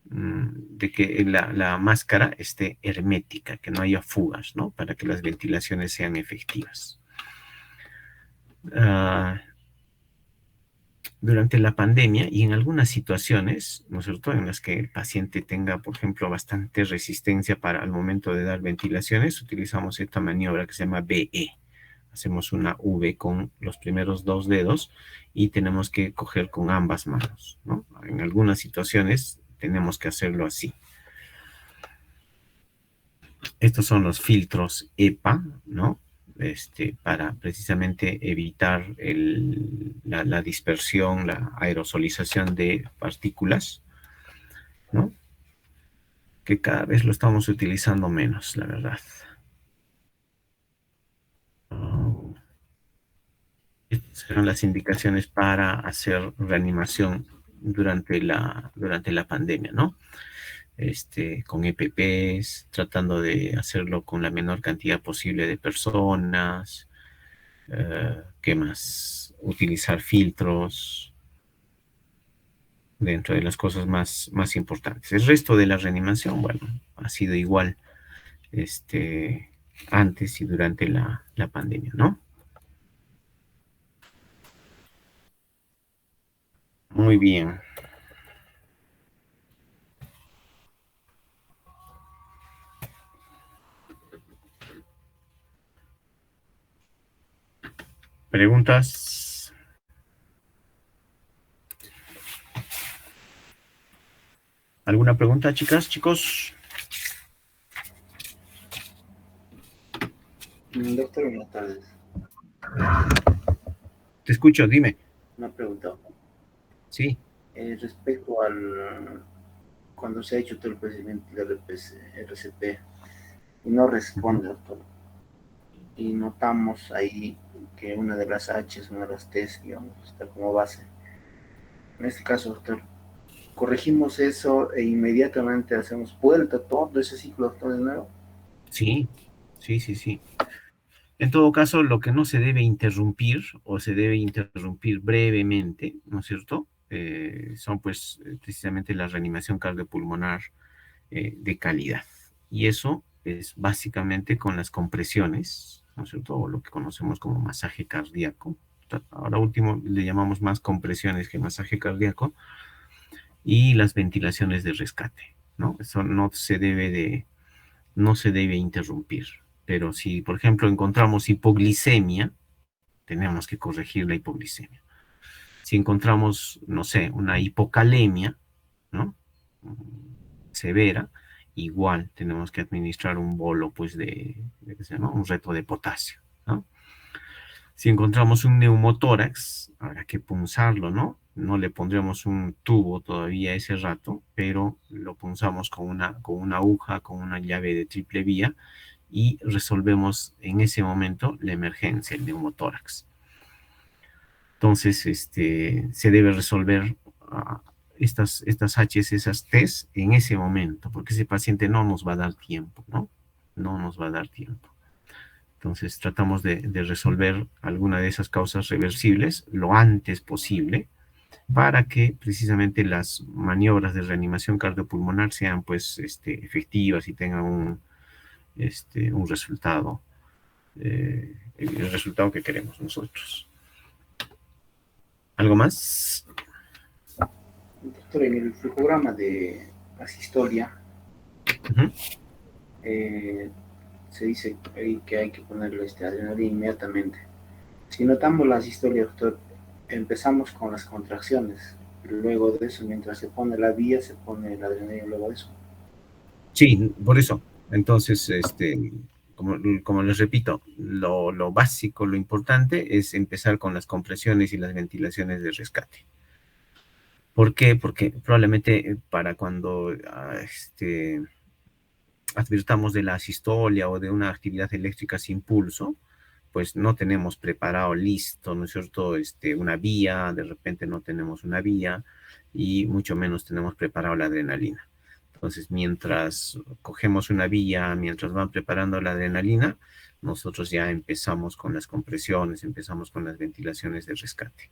de que la máscara esté hermética, que no haya fugas, ¿no? Para que las ventilaciones sean efectivas. durante la pandemia y en algunas situaciones, ¿no es cierto?, en las que el paciente tenga, por ejemplo, bastante resistencia para al momento de dar ventilaciones, utilizamos esta maniobra que se llama BE. Hacemos una V con los primeros dos dedos y tenemos que coger con ambas manos, ¿no? En algunas situaciones tenemos que hacerlo así. Estos son los filtros EPA, ¿no? Para precisamente evitar la dispersión, la aerosolización de partículas, ¿no? Que cada vez lo estamos utilizando menos, la verdad. Estas serán las indicaciones para hacer reanimación durante la pandemia, ¿no? Con EPPs, tratando de hacerlo con la menor cantidad posible de personas. ¿Qué más? Utilizar filtros dentro de las cosas más importantes. El resto de la reanimación, bueno, ha sido igual antes y durante la pandemia, ¿no? Muy bien. ¿Preguntas? ¿Alguna pregunta, chicas, chicos? Doctor, buenas tardes. Te escucho, dime. Una pregunta. Sí. Respecto al cuando se ha hecho todo el procedimiento del RCP y no responde, doctor, y notamos ahí que una de las H's, una de las T's, digamos, está como base. En este caso, doctor, corregimos eso e inmediatamente hacemos vuelta todo ese ciclo, doctor, de nuevo. Sí, sí, sí, sí. En todo caso, lo que no se debe interrumpir o se debe interrumpir brevemente, ¿no es cierto? Son pues precisamente la reanimación cardiopulmonar de calidad. Y eso es básicamente con las compresiones, ¿no es cierto? O lo que conocemos como masaje cardíaco. Ahora último le llamamos más compresiones que masaje cardíaco. Y las ventilaciones de rescate, ¿no? Eso no se debe interrumpir. Pero si, por ejemplo, encontramos hipoglicemia, tenemos que corregir la hipoglicemia. Si encontramos, no sé, una hipocalemia, ¿no? Severa, igual tenemos que administrar un bolo, pues, ¿qué se llama? Un reto de potasio, ¿no? Si encontramos un neumotórax, habrá que punzarlo, ¿no? No le pondremos un tubo todavía ese rato, pero lo punzamos con una aguja, con una llave de triple vía y resolvemos en ese momento la emergencia, el neumotórax. Entonces, se debe resolver estas H's, esas T's en ese momento, porque ese paciente no nos va a dar tiempo, ¿no? No nos va a dar tiempo. Entonces, tratamos de resolver alguna de esas causas reversibles lo antes posible para que precisamente las maniobras de reanimación cardiopulmonar sean, pues, efectivas y tengan un resultado, el resultado que queremos nosotros. ¿Algo más? Doctor, en el flujograma de asistolia, se dice ahí que hay que ponerle adrenalina inmediatamente. Si notamos la asistolia, doctor, empezamos con las contracciones. Luego de eso, mientras se pone la vía, se pone la adrenalina luego de eso. Sí, por eso. Entonces, como les repito, lo básico, lo importante es empezar con las compresiones y las ventilaciones de rescate. ¿Por qué? Porque probablemente para cuando advirtamos de la asistolia o de una actividad eléctrica sin pulso, pues no tenemos preparado listo, ¿no es cierto? Una vía, de repente no tenemos una vía y mucho menos tenemos preparado la adrenalina. Entonces, mientras cogemos una vía, mientras van preparando la adrenalina, nosotros ya empezamos con las compresiones, empezamos con las ventilaciones de rescate.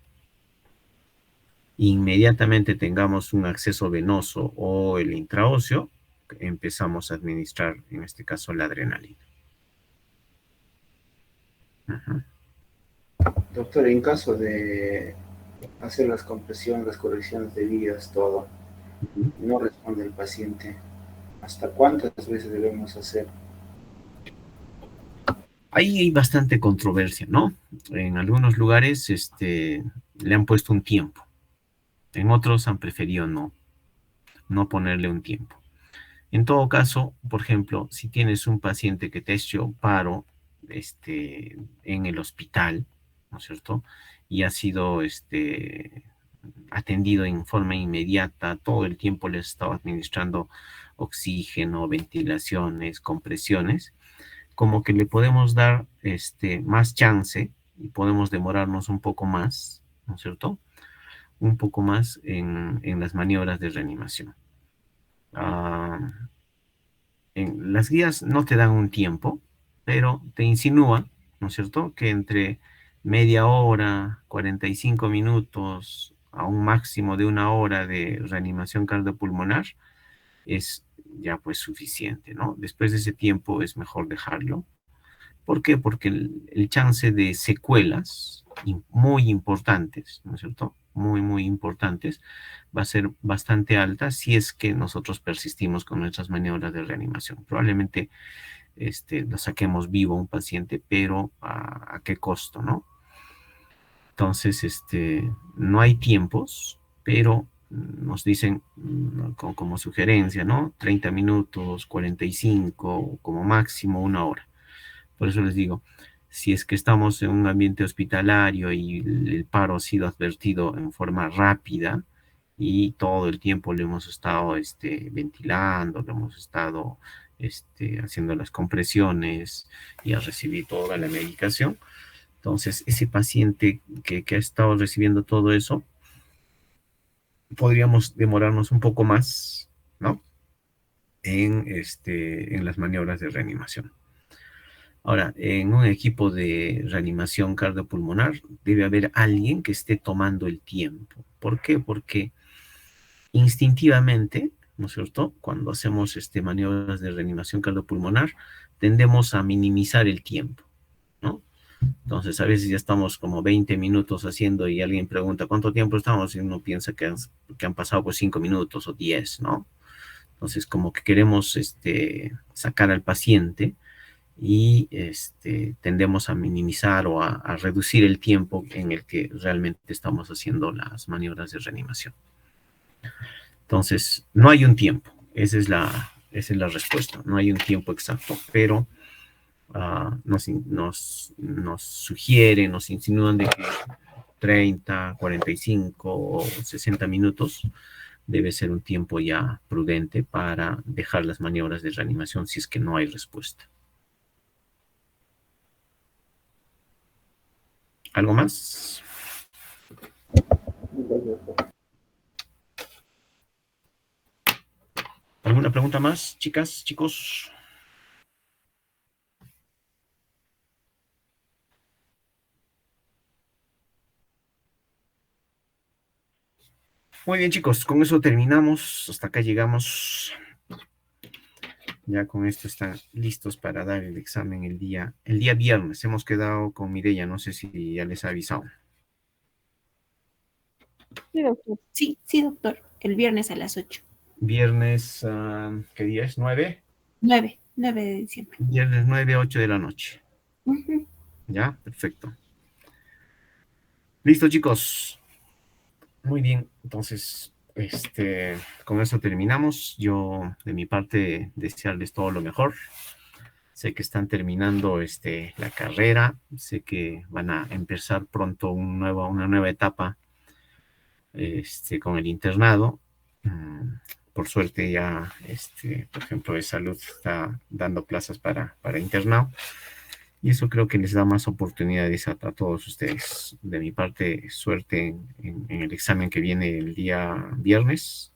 Inmediatamente tengamos un acceso venoso o el intraóseo, empezamos a administrar, en este caso, la adrenalina. Doctor, en caso de hacer las compresiones, las correcciones debidas, todo. Ujú. No responde el paciente. ¿Hasta cuántas veces debemos hacer? Ahí hay bastante controversia, ¿no? En algunos lugares le han puesto un tiempo, en otros han preferido no ponerle un tiempo. En todo caso, por ejemplo, si tienes un paciente que te ha hecho paro en el hospital, ¿no es cierto? Y ha sido atendido en forma inmediata, todo el tiempo le has estado administrando oxígeno, ventilaciones, compresiones, como que le podemos dar más chance y podemos demorarnos un poco más, ¿no es cierto? Un poco más en las maniobras de reanimación. Ah, las guías no te dan un tiempo, pero te insinúan, ¿no es cierto?, que entre media hora, 45 minutos, a un máximo de una hora de reanimación cardiopulmonar es ya pues suficiente, ¿no? Después de ese tiempo es mejor dejarlo. ¿Por qué? Porque el chance de secuelas muy importantes, ¿no es cierto? Muy, muy importantes, va a ser bastante alta si es que nosotros persistimos con nuestras maniobras de reanimación. Probablemente lo saquemos vivo a un paciente, pero ¿a qué costo, no? Entonces, no hay tiempos, pero nos dicen como sugerencia, ¿no? 30 minutos, 45, como máximo una hora. Por eso les digo, si es que estamos en un ambiente hospitalario y el paro ha sido advertido en forma rápida y todo el tiempo le hemos estado ventilando, le hemos estado haciendo las compresiones y ha recibido toda la medicación, entonces ese paciente que ha estado recibiendo todo eso, podríamos demorarnos un poco más, ¿no? En las maniobras de reanimación. Ahora, en un equipo de reanimación cardiopulmonar debe haber alguien que esté tomando el tiempo. ¿Por qué? Porque instintivamente, ¿no es cierto? Cuando hacemos maniobras de reanimación cardiopulmonar, tendemos a minimizar el tiempo, ¿no? Entonces, a veces ya estamos como 20 minutos haciendo y alguien pregunta, ¿cuánto tiempo estamos? Y uno piensa que han pasado pues 5 minutos o 10, ¿no? Entonces, como que queremos sacar al paciente y tendemos a minimizar o a reducir el tiempo en el que realmente estamos haciendo las maniobras de reanimación. Entonces, no hay un tiempo, esa es la respuesta, no hay un tiempo exacto, pero nos sugieren, nos insinúan de que 30, 45 o 60 minutos debe ser un tiempo ya prudente para dejar las maniobras de reanimación si es que no hay respuesta. ¿Algo más? ¿Alguna pregunta más, chicas, chicos? Muy bien, chicos, con eso terminamos. Hasta acá llegamos. Ya con esto están listos para dar el examen el día viernes. Hemos quedado con Mireya, no sé si ya les ha avisado. Sí, doctor. Sí, sí, doctor. El viernes a las 8. Viernes, ¿qué día es? ¿9? 9 de diciembre. Viernes 9, 8 de la noche. Ujú. Ya, perfecto. Listo, chicos. Muy bien, entonces, con eso terminamos. Yo, de mi parte, desearles todo lo mejor. Sé que están terminando la carrera, sé que van a empezar pronto una nueva etapa con el internado. Por suerte ya, por ejemplo, de salud está dando plazas para internado. Y eso creo que les da más oportunidades a todos ustedes. De mi parte, suerte en el examen que viene el día viernes.